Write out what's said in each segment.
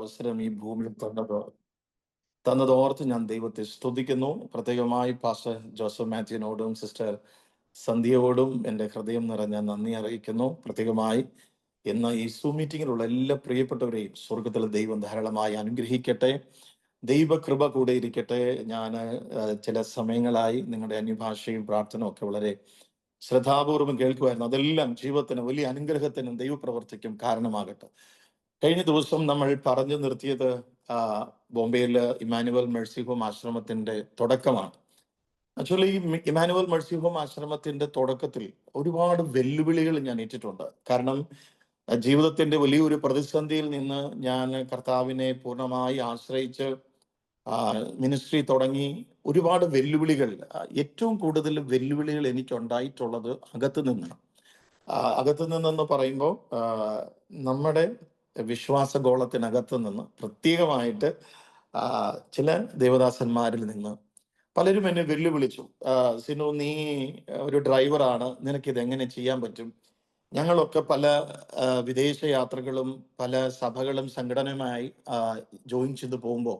അവസരം ഈ ഭൂമിയിൽ തന്നതോർത്ത് ഞാൻ ദൈവത്തെ സ്തുതിക്കുന്നു. പ്രത്യേകമായി പാസ്റ്റർ ജോസഫ് മാത്യുവിനോടും സിസ്റ്റർ സന്ധ്യയോടും എൻ്റെ ഹൃദയം നിറഞ്ഞ നന്ദി അറിയിക്കുന്നു. പ്രത്യേകമായി ഇന്ന് ഈ സൂം മീറ്റിങ്ങിലുള്ള എല്ലാ പ്രിയപ്പെട്ടവരെയും സ്വർഗത്തിലെ ദൈവം ധാരാളമായി അനുഗ്രഹിക്കട്ടെ. ദൈവകൃപ കൂടെ ഇരിക്കട്ടെ. ഞാൻ ചില സമയങ്ങളായി നിങ്ങളുടെ അന്യഭാഷയും പ്രാർത്ഥനയും ഒക്കെ വളരെ ശ്രദ്ധാപൂർവം കേൾക്കുമായിരുന്നു. അതെല്ലാം ജീവിതത്തിന് വലിയ അനുഗ്രഹത്തിനും ദൈവപ്രവർത്തിക്കും കാരണമാകട്ടെ. കഴിഞ്ഞ ദിവസം നമ്മൾ പറഞ്ഞു നിർത്തിയത് ബോംബെയിൽ ഇമ്മാനുവൽ മേഴ്സി ഹോം ആശ്രമത്തിന്റെ തുടക്കമാണ്. ആക്ച്വലി ഈ ഇമ്മാനുവൽ മേഴ്സി ഹോം ആശ്രമത്തിന്റെ തുടക്കത്തിൽ ഒരുപാട് വെല്ലുവിളികൾ ഞാൻ ഏറ്റിട്ടുണ്ട്. കാരണം ജീവിതത്തിന്റെ വലിയൊരു പ്രതിസന്ധിയിൽ നിന്ന് ഞാൻ കർത്താവിനെ പൂർണ്ണമായി ആശ്രയിച്ച് മിനിസ്ട്രി തുടങ്ങി. ഒരുപാട് വെല്ലുവിളികൾ, ഏറ്റവും കൂടുതൽ വെല്ലുവിളികൾ എനിക്കുണ്ടായിട്ടുള്ളത് അകത്തു നിന്നാണ്. അകത്തു നിന്നെന്ന് പറയുമ്പോൾ നമ്മുടെ വിശ്വാസഗോളത്തിനകത്ത് നിന്ന് പ്രത്യേകമായിട്ട് ചില ദേവദാസന്മാരിൽ നിന്ന് പലരും എന്നെ വെല്ലുവിളിച്ചു. സിനു, നീ ഒരു ഡ്രൈവറാണ്, നിനക്കിത് എങ്ങനെ ചെയ്യാൻ പറ്റും? ഞങ്ങളൊക്കെ പല വിദേശ യാത്രകളും പല സഭകളും സംഘടനയുമായി ജോയിൻ ചെയ്ത് പോകുമ്പോൾ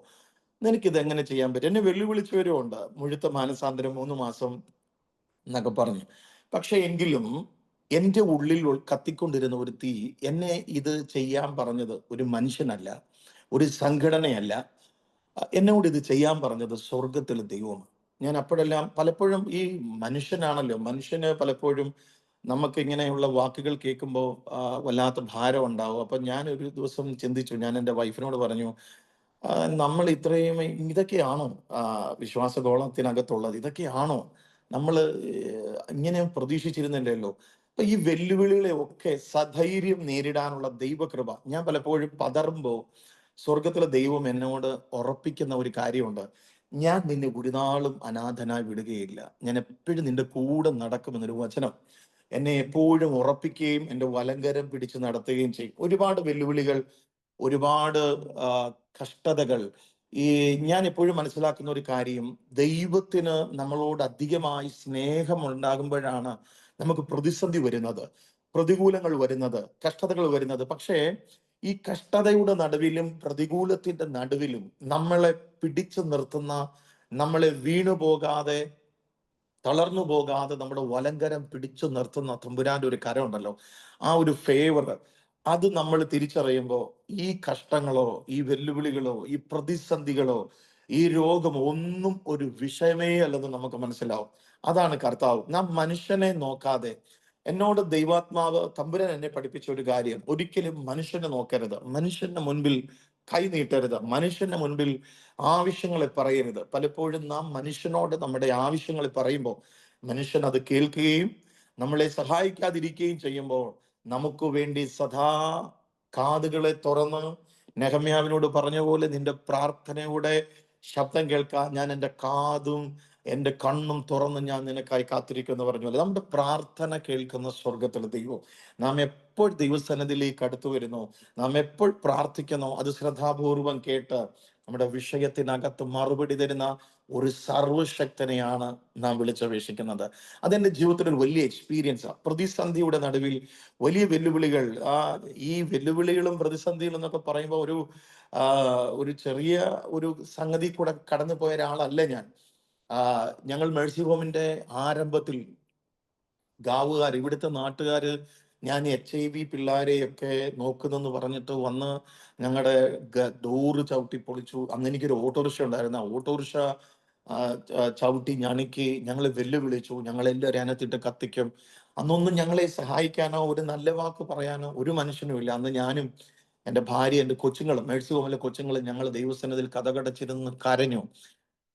നിനക്കിത് എങ്ങനെ ചെയ്യാൻ പറ്റും? എന്നെ വെല്ലുവിളിച്ചവരും ഉണ്ട്. മുഴുത്ത മാനസാന്തരം 3 മാസം എന്നൊക്കെ പറഞ്ഞു. പക്ഷെ എങ്കിലും എൻ്റെ ഉള്ളിൽ കത്തിക്കൊണ്ടിരുന്ന ഒരു തീ, എന്നെ ഇത് ചെയ്യാൻ പറഞ്ഞത് ഒരു മനുഷ്യനല്ല, ഒരു സംഘടനയല്ല, എന്നോട് ഇത് ചെയ്യാൻ പറഞ്ഞത് സ്വർഗത്തിലെ ദൈവമാണ്. ഞാൻ അപ്പോഴെല്ലാം പലപ്പോഴും ഈ മനുഷ്യനാണല്ലോ, മനുഷ്യന് പലപ്പോഴും നമുക്ക് ഇങ്ങനെയുള്ള വാക്കുകൾ കേൾക്കുമ്പോൾ വല്ലാത്ത ഭാരം ഉണ്ടാവും. അപ്പം ഞാൻ ഒരു ദിവസം ചിന്തിച്ചു. ഞാൻ എൻ്റെ വൈഫിനോട് പറഞ്ഞു, നമ്മൾ ഇത്രയും ഇതൊക്കെയാണോ വിശ്വാസഗോളത്തിനകത്തുള്ളത്? ഇതൊക്കെയാണോ നമ്മൾ? ഇങ്ങനെ പ്രതീക്ഷിച്ചിരുന്നില്ലല്ലോ. അപ്പൊ ഈ വെല്ലുവിളികളെ ഒക്കെ സധൈര്യം നേരിടാനുള്ള ദൈവകൃപ, ഞാൻ പലപ്പോഴും പതറുമ്പോൾ സ്വർഗത്തിലെ ദൈവം എന്നോട് ഉറപ്പിക്കുന്ന ഒരു കാര്യമുണ്ട്. ഞാൻ നിന്നെ ഒരു നാളും അനാഥനായി വിടുകയില്ല, ഞാൻ എപ്പോഴും നിന്റെ കൂടെ നടക്കുമെന്നൊരു വചനം എന്നെ എപ്പോഴും ഉറപ്പിക്കുകയും എൻ്റെ വലങ്കരം പിടിച്ചു നടത്തുകയും ചെയ്യും. ഒരുപാട് വെല്ലുവിളികൾ, ഒരുപാട് കഷ്ടതകൾ. ഞാൻ എപ്പോഴും മനസ്സിലാക്കുന്ന ഒരു കാര്യം, ദൈവത്തിന് നമ്മളോട് അധികമായി സ്നേഹം ഉണ്ടാകുമ്പോഴാണ് നമുക്ക് പ്രതിസന്ധി വരുന്നത്, പ്രതികൂലങ്ങൾ വരുന്നത്, കഷ്ടതകൾ വരുന്നത്. പക്ഷേ ഈ കഷ്ടതയുടെ നടുവിലും പ്രതികൂലത്തിന്റെ നടുവിലും നമ്മളെ പിടിച്ചു നിർത്തുന്ന, നമ്മളെ വീണു പോകാതെ തളർന്നു പോകാതെ നമ്മുടെ വലങ്കരം പിടിച്ചു നിർത്തുന്ന തമ്പുരാന്റെ ഒരു കരമുണ്ടല്ലോ, ആ ഒരു ഫേവർ, അത് നമ്മൾ തിരിച്ചറിയുമ്പോൾ ഈ കഷ്ടങ്ങളോ ഈ വെല്ലുവിളികളോ ഈ പ്രതിസന്ധികളോ ഈ രോഗമോ ഒന്നും ഒരു വിഷയമേ അല്ലെന്ന് നമുക്ക് മനസ്സിലാവും. അതാണ് കർത്താവ്. നാം മനുഷ്യനെ നോക്കാതെ, എന്നോട് ദൈവാത്മാവ് തമ്പുരാൻ എന്നെ പഠിപ്പിച്ച ഒരു കാര്യം, ഒരിക്കലും മനുഷ്യനെ നോക്കരുത്, മനുഷ്യന്റെ മുൻപിൽ കൈ നീട്ടരുത്, മനുഷ്യന്റെ മുൻപിൽ ആവശ്യങ്ങളെ പറയരുത്. പലപ്പോഴും നാം മനുഷ്യനോട് നമ്മുടെ ആവശ്യങ്ങൾ പറയുമ്പോൾ മനുഷ്യൻ അത് കേൾക്കുകയും നമ്മളെ സഹായിക്കാതിരിക്കുകയും ചെയ്യുമ്പോൾ നമുക്ക് വേണ്ടി സദാ കാതുകളെ തുറന്ന് നെഹമ്യാവിനോട് പറഞ്ഞ പോലെ, നിന്റെ പ്രാർത്ഥനയുടെ ശബ്ദം കേൾക്കാൻ ഞാൻ എൻ്റെ കാതും എൻ്റെ കണ്ണും തുറന്ന് ഞാൻ നിനക്കായി കാത്തിരിക്കുമെന്ന് പറഞ്ഞ പോലെ, നമ്മുടെ പ്രാർത്ഥന കേൾക്കുന്ന സ്വർഗത്തിലെ ദൈവം. നാം എപ്പോൾ ദൈവസന്നിധിയിലേക്ക് അടുത്തു വരുന്നോ, നാം എപ്പോൾ പ്രാർത്ഥിക്കുന്നോ, അത് ശ്രദ്ധാപൂർവം കേട്ട് നമ്മുടെ വിഷയത്തിനകത്ത് മറുപടി തരുന്ന ഒരു സർവശക്തനെയാണ് നാം വിളിച്ചപേക്ഷിക്കുന്നത്. അതെന്റെ ജീവിതത്തിൽ ഒരു വലിയ എക്സ്പീരിയൻസാണ്. പ്രതിസന്ധിയുടെ നടുവിൽ വലിയ വെല്ലുവിളികൾ, ഈ വെല്ലുവിളികളും പ്രതിസന്ധികളും എന്നൊക്കെ പറയുമ്പോൾ ഒരു ചെറിയ ഒരു സംഗതി കൂടെ കടന്നു പോയ ഒരാളല്ല ഞാൻ. ഞങ്ങൾ മേഴ്സി ഹോമിന്റെ ആരംഭത്തിൽ ഗാവുകാർ, ഇവിടുത്തെ നാട്ടുകാര്, ഞാൻ HIV പിള്ളേരെയൊക്കെ നോക്കുന്നെന്ന് പറഞ്ഞിട്ട് വന്ന് ഞങ്ങളുടെ ഡോറ് ചവിട്ടി പൊളിച്ചു. അന്ന് എനിക്കൊരു ഓട്ടോറിക്ഷ ഉണ്ടായിരുന്നു. ആ ഓട്ടോറിക്ഷ ചവിട്ടി ഞണുക്കി ഞങ്ങളെ വെല്ലുവിളിച്ചു. ഞങ്ങളെല്ലാവരും അതിനകത്തിട്ട് കത്തിക്കും. അന്നൊന്നും ഞങ്ങളെ സഹായിക്കാനോ ഒരു നല്ല വാക്ക് പറയാനോ ഒരു മനുഷ്യനും ഇല്ല. അന്ന് ഞാനും എൻ്റെ ഭാര്യ, എൻ്റെ കൊച്ചുങ്ങളും, മേഴ്സി ഹോമിലെ കൊച്ചുങ്ങളും ഞങ്ങൾ ദൈവസന്നിധിയിൽ കതകടച്ചിരുന്ന് കരഞ്ഞു.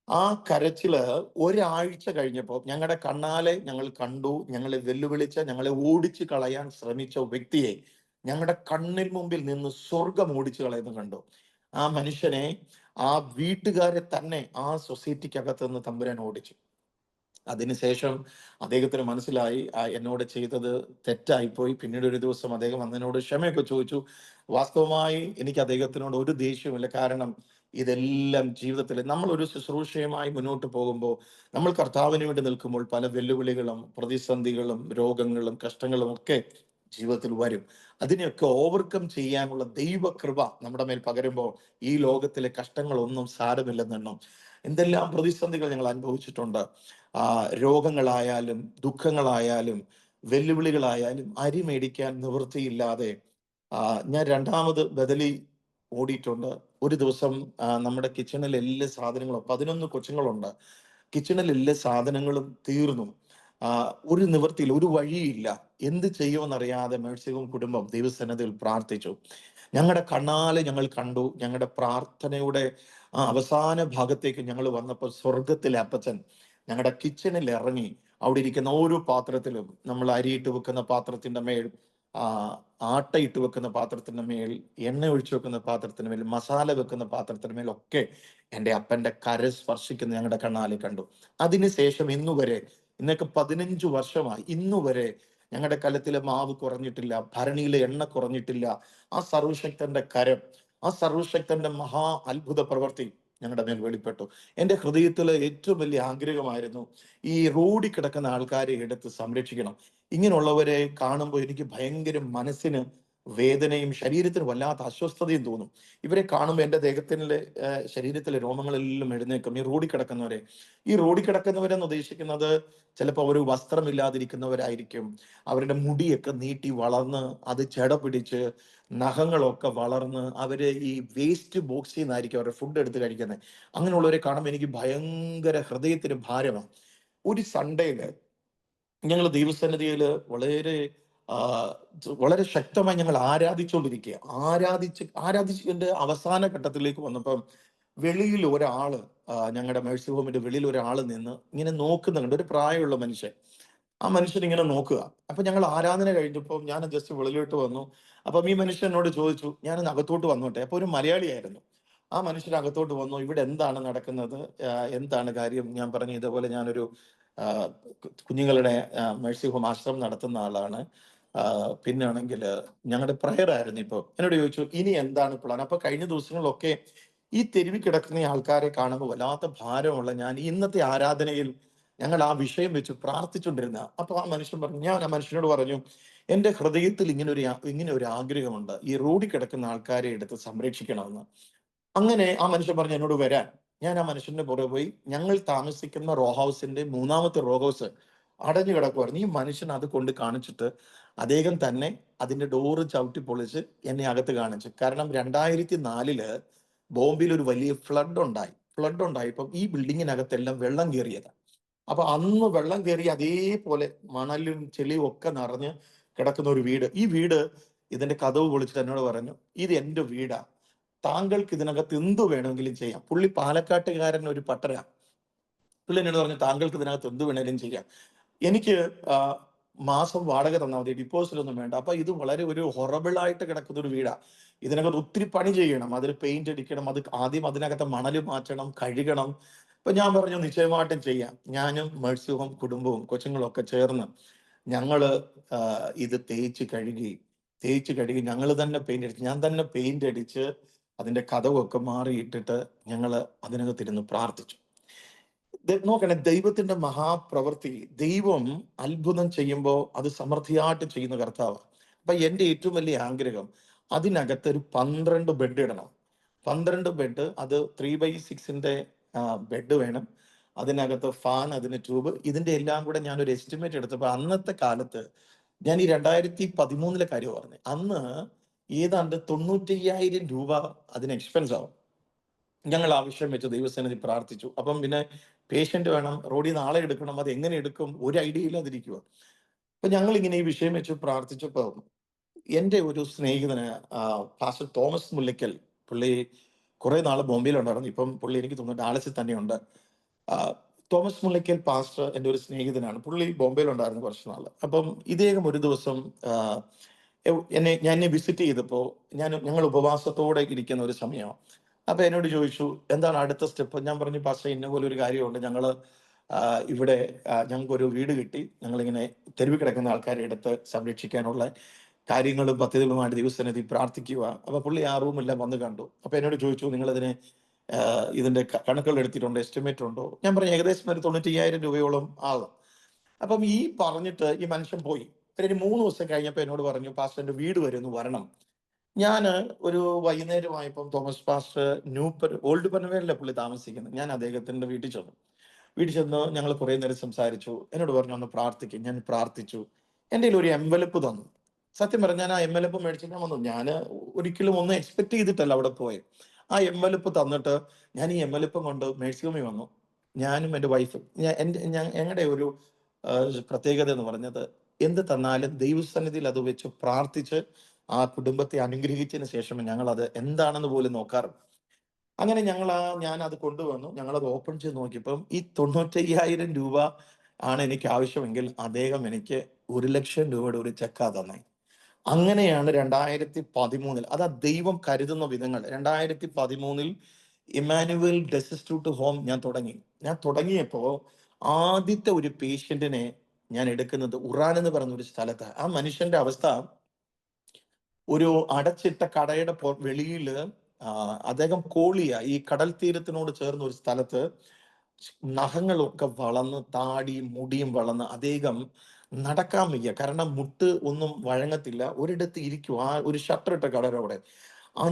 ആ കരച്ചില് ഒരാഴ്ച കഴിഞ്ഞപ്പോൾ ഞങ്ങളുടെ കണ്ണാലെ ഞങ്ങൾ കണ്ടു. ഞങ്ങളെ വെല്ലുവിളിച്ച, ഞങ്ങളെ ഓടിച്ചു കളയാൻ ശ്രമിച്ച വ്യക്തിയെ ഞങ്ങളുടെ കണ്ണിൽ മുമ്പിൽ നിന്ന് സ്വർഗം ഓടിച്ചു കളയുന്നു കണ്ടു. ആ മനുഷ്യനെ, ആ വീട്ടുകാരെ തന്നെ ആ സൊസൈറ്റിക്കകത്ത് നിന്ന് തമ്പുരാൻ ഓടിച്ചു. അതിനുശേഷം അദ്ദേഹത്തിന് മനസ്സിലായി എന്നോട് ചെയ്തത് തെറ്റായിപ്പോയി. പിന്നീട് ഒരു ദിവസം അദ്ദേഹം എന്നോട് ക്ഷമയൊക്കെ ചോദിച്ചു. വാസ്തവമായി എനിക്ക് അദ്ദേഹത്തിനോട് ഒരു ദേഷ്യമില്ല. കാരണം ഇതെല്ലാം ജീവിതത്തിൽ നമ്മൾ ഒരു ശുശ്രൂഷയുമായി മുന്നോട്ട് പോകുമ്പോൾ, നമ്മൾ കർത്താവിന് വേണ്ടി നിൽക്കുമ്പോൾ പല വെല്ലുവിളികളും പ്രതിസന്ധികളും രോഗങ്ങളും കഷ്ടങ്ങളും ഒക്കെ ജീവിതത്തിൽ വരും. അതിനെയൊക്കെ ഓവർകം ചെയ്യാനുള്ള ദൈവകൃപ നമ്മുടെ മേൽ പകരുമ്പോൾ ഈ ലോകത്തിലെ കഷ്ടങ്ങളൊന്നും സാരമില്ലെന്നെണ്ണം. എന്തെല്ലാം പ്രതിസന്ധികൾ ഞങ്ങൾ അനുഭവിച്ചിട്ടുണ്ട്. രോഗങ്ങളായാലും ദുഃഖങ്ങളായാലും വെല്ലുവിളികളായാലും അരി മേടിക്കാൻ നിവൃത്തിയില്ലാതെ ഞാൻ രണ്ടാമത് ബദലി ഓടിയിട്ടുണ്ട്. ഒരു ദിവസം നമ്മുടെ കിച്ചണിൽ എല്ലാ സാധനങ്ങളും 11 കൊച്ചുങ്ങളുണ്ട്. കിച്ചണിൽ എല്ലാ സാധനങ്ങളും തീർന്നു. ഒരു നിവൃത്തിയില്ല, ഒരു വഴിയില്ല. എന്ത് ചെയ്യുമെന്നറിയാതെ മേഴ്സി ഹോം കുടുംബം ദൈവസന്നിധിയിൽ പ്രാർത്ഥിച്ചു. ഞങ്ങളുടെ കണ്ണാലെ ഞങ്ങൾ കണ്ടു. ഞങ്ങളുടെ പ്രാർത്ഥനയുടെ അവസാന ഭാഗത്തേക്ക് ഞങ്ങൾ വന്നപ്പോൾ സ്വർഗത്തിലെ അപ്പച്ചൻ ഞങ്ങളുടെ കിച്ചണിൽ ഇറങ്ങി. അവിടെ ഇരിക്കുന്ന ഓരോ പാത്രത്തിലും, നമ്മൾ അരിയിട്ട് വെക്കുന്ന പാത്രത്തിന്റെ മേൽ, ആ ആട്ടയിട്ട് വെക്കുന്ന പാത്രത്തിന്റെ മേൽ, എണ്ണ ഒഴിച്ചു വെക്കുന്ന പാത്രത്തിന് മേൽ, മസാല വെക്കുന്ന പാത്രത്തിന് മേലൊക്കെ എൻ്റെ അപ്പന്റെ കര സ്പർശിക്കുന്ന ഞങ്ങളുടെ കണ്ണാലെ കണ്ടു. അതിനുശേഷം ഇന്നുവരെ, ഇന്നൊക്കെ 15 വർഷമായി, ഇന്നുവരെ ഞങ്ങളുടെ കലത്തിലെ മാവ് കുറഞ്ഞിട്ടില്ല, ഭരണിയിലെ എണ്ണ കുറഞ്ഞിട്ടില്ല. ആ സർവശക്തന്റെ കരം, ആ സർവശക്തന്റെ മഹാ അത്ഭുത പ്രവൃത്തി ഞങ്ങളുടെ മേൽ വെളിപ്പെട്ടു. എൻ്റെ ഹൃദയത്തിലെ ഏറ്റവും വലിയ ആഗ്രഹമായിരുന്നു ഈ റോഡിൽ കിടക്കുന്ന ആൾക്കാരെ എടുത്ത് സംരക്ഷിക്കണം. ഇങ്ങനെയുള്ളവരെ കാണുമ്പോൾ എനിക്ക് ഭയങ്കര മനസ്സിന് വേദനയും ശരീരത്തിന് വല്ലാത്ത അസ്വസ്ഥതയും തോന്നും. ഇവരെ കാണുമ്പോൾ എൻ്റെ ദേഹത്തിലെ ശരീരത്തിലെ രോമങ്ങളെല്ലാം എഴുന്നേക്കും. ഈ റോഡിൽ കിടക്കുന്നവരെന്ന് ഉദ്ദേശിക്കുന്നത് ചിലപ്പോൾ അവർ വസ്ത്രമില്ലാതിരിക്കുന്നവരായിരിക്കും. അവരുടെ മുടിയൊക്കെ നീട്ടി വളർന്ന് അത് ചെട പിടിച്ച് നഖങ്ങളൊക്കെ വളർന്ന് അവര് ഈ വേസ്റ്റ് ബോക്സിൽ നിന്നായിരിക്കും അവരുടെ ഫുഡ് എടുത്ത് കഴിക്കുന്നത്. അങ്ങനെയുള്ളവരെ കാണുമ്പോൾ എനിക്ക് ഭയങ്കര ഹൃദയത്തിന് ഭാരമാണ്. ഒരു സൺഡേയില് ഞങ്ങൾ ദൈവസന്നിധിയിൽ വളരെ ആ, വളരെ ശക്തമായി ഞങ്ങൾ ആരാധിച്ചുകൊണ്ടിരിക്കുക. ആരാധിച്ചതിന്റെ അവസാന ഘട്ടത്തിലേക്ക് വന്നപ്പം വെളിയിൽ ഒരാള്, ഞങ്ങളുടെ മേഴ്സി ഹോമിന്റെ വെളിയിൽ ഒരാൾ നിന്ന് ഇങ്ങനെ നോക്കുന്നുണ്ട്, ഒരു പ്രായമുള്ള മനുഷ്യൻ. ആ മനുഷ്യൻ ഇങ്ങനെ നോക്കുക. അപ്പൊ ഞങ്ങൾ ആരാധന കഴിഞ്ഞപ്പോൾ ഞാൻ ജസ്റ്റ് വെളിയിലോട്ട് വന്നു. അപ്പം ഈ മനുഷ്യൻ എന്നോട് ചോദിച്ചു, ഞാനൊന്ന് അകത്തോട്ട് വന്നോട്ടെ. അപ്പൊ ഒരു മലയാളിയായിരുന്നു. ആ മനുഷ്യൻ അകത്തോട്ട് വന്നു. ഇവിടെ എന്താണ് നടക്കുന്നത്, എന്താണ് കാര്യം? ഞാൻ പറഞ്ഞു, ഇതേപോലെ ഞാനൊരു ആ, കുഞ്ഞുങ്ങളുടെ മേഴ്സി ഹോം ആശ്രമം നടത്തുന്ന ആളാണ്. പിന്നെ ആണെങ്കിൽ ഞങ്ങളുടെ പ്രയർ ആയിരുന്നു. ഇപ്പൊ എന്നോട് ചോദിച്ചു, ഇനി എന്താണ് പ്ലാൻ? അപ്പൊ കഴിഞ്ഞ ദിവസങ്ങളിലൊക്കെ ഈ തെരുവിൽ കിടക്കുന്ന ഈ ആൾക്കാരെ കാണുമ്പോൾ വല്ലാത്ത ഭാരമുള്ള ഞാൻ ഇന്നത്തെ ആരാധനയിൽ ഞങ്ങൾ ആ വിഷയം വെച്ച് പ്രാർത്ഥിച്ചുകൊണ്ടിരുന്ന. അപ്പൊ ആ മനുഷ്യൻ പറഞ്ഞു, ഞാൻ ആ മനുഷ്യനോട് പറഞ്ഞു, എൻ്റെ ഹൃദയത്തിൽ ഇങ്ങനെ ഒരു ആഗ്രഹമുണ്ട്, ഈ റോഡിൽ കിടക്കുന്ന ആൾക്കാരെ എടുത്ത് സംരക്ഷിക്കണമെന്ന്. അങ്ങനെ ആ മനുഷ്യൻ പറഞ്ഞു എന്നോട് വരാൻ. ഞാൻ ആ മനുഷ്യന്റെ പുറകെ പോയി. ഞങ്ങൾ താമസിക്കുന്ന റോ ഹൗസിന്റെ 3ാമത്തെ റോ ഹൗസ് അടഞ്ഞു കിടക്കുമായിരുന്നു. ഈ മനുഷ്യൻ അത് കൊണ്ട് കാണിച്ചിട്ട് അദ്ദേഹം തന്നെ അതിന്റെ ഡോറ് ചവിട്ടി പൊളിച്ച് എന്നെ അകത്ത് കാണിച്ചു. കാരണം 2004 ബോംബെയിൽ ഒരു വലിയ ഫ്ലഡ് ഉണ്ടായപ്പം ഈ ബിൽഡിങ്ങിനകത്തെല്ലാം വെള്ളം കയറിയതാണ്. അപ്പൊ അന്ന് വെള്ളം കയറി അതേപോലെ മണലും ചെളിയും ഒക്കെ നിറഞ്ഞ് കിടക്കുന്ന ഒരു വീട്. ഈ വീട്, ഇതിന്റെ കതവ് പൊളിച്ചിട്ട് എന്നോട് പറഞ്ഞു, ഇത് എന്റെ വീടാ, താങ്കൾക്ക് ഇതിനകത്ത് എന്ത് വേണമെങ്കിലും ചെയ്യാം. പുള്ളി പാലക്കാട്ടുകാരൻ, ഒരു പട്ടര. പുള്ളി എന്നോട് പറഞ്ഞു, താങ്കൾക്ക് ഇതിനകത്ത് എന്ത് വേണമെങ്കിലും ചെയ്യാം. എനിക്ക് മാസം വാടക തന്നാൽ മതി, ഡിപ്പോസിറ്റ് ഒന്നും വേണ്ട. അപ്പൊ ഇത് വളരെ ഒരു ഹൊറബിളായിട്ട് കിടക്കുന്ന ഒരു വീടാ. ഇതിനകത്ത് ഒത്തിരി പണി ചെയ്യണം, അതിൽ പെയിന്റ് അടിക്കണം, അത് ആദ്യം അതിനകത്ത് മണൽ മാറ്റണം, കഴുകണം. അപ്പൊ ഞാൻ പറഞ്ഞു, നിശ്ചയമായിട്ടും ചെയ്യാം. ഞാനും മേഴ്സി ഹോം കുടുംബവും കൊച്ചുങ്ങളും ഒക്കെ ചേർന്ന് ഞങ്ങള് ഇത് തേച്ച് കഴുകി ഞങ്ങൾ തന്നെ പെയിന്റ് അടിച്ച്, ഞാൻ തന്നെ പെയിന്റ് അടിച്ച് അതിന്റെ കതവൊക്കെ മാറിയിട്ടിട്ട് ഞങ്ങൾ അതിനകത്തിരുന്ന് പ്രാർത്ഥിച്ചു. നോക്കണേ, ദൈവത്തിന്റെ മഹാപ്രവൃത്തി. ദൈവം അത്ഭുതം ചെയ്യുമ്പോൾ അത് സമൃദ്ധിയായിട്ട് ചെയ്യുന്ന കർത്താവ്. അപ്പൊ എന്റെ ഏറ്റവും വലിയ ആഗ്രഹം, അതിനകത്ത് ഒരു 12 ബെഡ് ഇടണം. 12 ബെഡ്, അത് 3x6 ബെഡ് വേണം. അതിനകത്ത് ഫാൻ, അതിന് ട്യൂബ്, ഇതിന്റെ എല്ലാം കൂടെ ഞാനൊരു എസ്റ്റിമേറ്റ് എടുത്തപ്പോൾ അന്നത്തെ കാലത്ത്, ഞാൻ ഈ 2013 കാര്യം പറഞ്ഞത്, അന്ന് ഏതാണ്ട് 95,000 രൂപ അതിന് എക്സ്പെൻസ് ആവും. ഞങ്ങൾ ആവശ്യം വെച്ച് ദൈവസന്നിധി പ്രാർത്ഥിച്ചു. അപ്പം പിന്നെ പേഷ്യന്റ് വേണം, റോഡിൽ നിന്ന് ആളെ എടുക്കണം, അത് എങ്ങനെ എടുക്കും, ഒരു ഐഡിയ ഇല്ലാതിരിക്കുക. അപ്പൊ ഞങ്ങൾ ഇങ്ങനെ ഈ വിഷയം വെച്ച് പ്രാർത്ഥിച്ചപ്പോ എൻ്റെ ഒരു സ്നേഹിതന്, പാസ്റ്റർ തോമസ് മുല്ലയ്ക്കൽ, പുള്ളി കുറെ നാൾ ബോംബെയിലുണ്ടായിരുന്നു. ഇപ്പം പുള്ളി എനിക്ക് തോന്നുന്നു ഡാലസിൽ തന്നെയുണ്ട്. തോമസ് മുല്ലയ്ക്കൽ പാസ്റ്റർ എൻ്റെ ഒരു സ്നേഹിതനാണ്. പുള്ളി ബോംബെയിലുണ്ടായിരുന്നു കുറച്ച് നാൾ. അപ്പം ഇദ്ദേഹം ഒരു ദിവസം എന്നെ വിസിറ്റ് ചെയ്തപ്പോൾ, ഞങ്ങൾ ഉപവാസത്തോടെ ഇരിക്കുന്ന ഒരു സമയമാണ്. അപ്പൊ എന്നോട് ചോദിച്ചു, എന്താണ് അടുത്ത സ്റ്റെപ്പ്? ഞാൻ പറഞ്ഞു, പാസ്റ്റർ ഇന്ന പോലെ ഒരു കാര്യമുണ്ട്, ഞങ്ങള് ഇവിടെ ഞങ്ങൾക്കൊരു വീട് കിട്ടി, ഞങ്ങളിങ്ങനെ തെരുവിൽ കിടക്കുന്ന ആൾക്കാരെ എടുത്ത് സംരക്ഷിക്കാനുള്ള കാര്യങ്ങളും പദ്ധതികളുമായിട്ട് ദിവസസന്നിധി പ്രാർത്ഥിക്കുക. അപ്പൊ പുള്ളി ആ റൂമെല്ലാം വന്ന് കണ്ടു. അപ്പൊ എന്നോട് ചോദിച്ചു, നിങ്ങളിതിന് ഇതിന്റെ കണക്കുകൾ എടുത്തിട്ടുണ്ടോ, എസ്റ്റിമേറ്റ് ഉണ്ടോ? ഞാൻ പറഞ്ഞു, ഏകദേശം ഒരു 95,000 രൂപയോളം ആകും. അപ്പം ഈ പറഞ്ഞിട്ട് ഈ മനുഷ്യൻ പോയി. ഒരു 3 ദിവസം കഴിഞ്ഞപ്പോൾ എന്നോട് പറഞ്ഞു, പാസ്റ്റർ എൻ്റെ വീട് വരെ ഒന്ന് വരണം. ഞാൻ ഒരു വൈകുന്നേരമായപ്പം തോമസ് പാസ്റ്റർ ഓൾഡ് പനവേലിലെ പുള്ളി താമസിക്കുന്നത്, ഞാൻ അദ്ദേഹത്തിന്റെ വീട്ടിൽ ചെന്നു. വീട്ടിൽ ചെന്ന് ഞങ്ങൾ കുറേ നേരം സംസാരിച്ചു. എന്നോട് പറഞ്ഞു ഒന്ന് പ്രാർത്ഥിക്കും. ഞാൻ പ്രാർത്ഥിച്ചു. എൻ്റെ കയ്യിൽ ഒരു എംവലപ്പ് തന്നു. സത്യം പറഞ്ഞാൽ ഞാൻ ആ എംവലപ്പ് മേടിച്ചിട്ട് ഞാൻ വന്നു. ഞാൻ ഒരിക്കലും ഒന്നും എക്സ്പെക്ട് ചെയ്തിട്ടല്ല അവിടെ പോയത്. ആ എംവലപ്പ് തന്നിട്ട് ഞാൻ ഈ എംവലപ്പം കൊണ്ട് മേഴ്സി ഹോമിൽ വന്നു. ഞാനും എൻ്റെ വൈഫും. ഞങ്ങളുടെ ഒരു പ്രത്യേകത എന്ന് പറഞ്ഞത്, എന്ത് തന്നാലും ദൈവസന്നിധിയിൽ അത് വെച്ച് പ്രാർത്ഥിച്ച് ആ കുടുംബത്തെ അനുഗ്രഹിച്ചതിന് ശേഷം ഞങ്ങൾ അത് എന്താണെന്ന് പോലും നോക്കാറുണ്ട്. അങ്ങനെ ഞാൻ അത് കൊണ്ടുവന്നു. ഞങ്ങളത് ഓപ്പൺ ചെയ്ത് നോക്കിയപ്പം ഈ 95,000 രൂപ ആണ് എനിക്ക് ആവശ്യമെങ്കിൽ അദ്ദേഹം എനിക്ക് 1,00,000 രൂപയുടെ ഒരു ചെക്കാ തന്നെ. അങ്ങനെയാണ് 2013 അതാ ദൈവം കരുതുന്ന വിധങ്ങൾ. 2013 ഇമ്മാനുവൽ ഡെസിറ്റ്യൂട്ട് ഹോം ഞാൻ തുടങ്ങിയപ്പോ ആദ്യത്തെ ഒരു പേഷ്യന്റിനെ ഞാൻ എടുക്കുന്നത് ഉറാൻ എന്ന് പറയുന്ന ഒരു സ്ഥലത്ത്. ആ മനുഷ്യന്റെ അവസ്ഥ, ഒരു അടച്ചിട്ട കടയുടെ വെളിയില് അദ്ദേഹം ഈ കടൽ തീരത്തിനോട് ചേർന്ന ഒരു സ്ഥലത്ത് നഖങ്ങളൊക്കെ വളർന്ന് താടിയും മുടിയും വളർന്ന് അദ്ദേഹം നടക്കാൻ വയ്യ. കാരണം മുട്ട് ഒന്നും വഴങ്ങത്തില്ല. ഒരിടത്ത് ഇരിക്കും. ആ ഒരു ഷട്ടർ ഇട്ട കടയുടെ അവിടെ.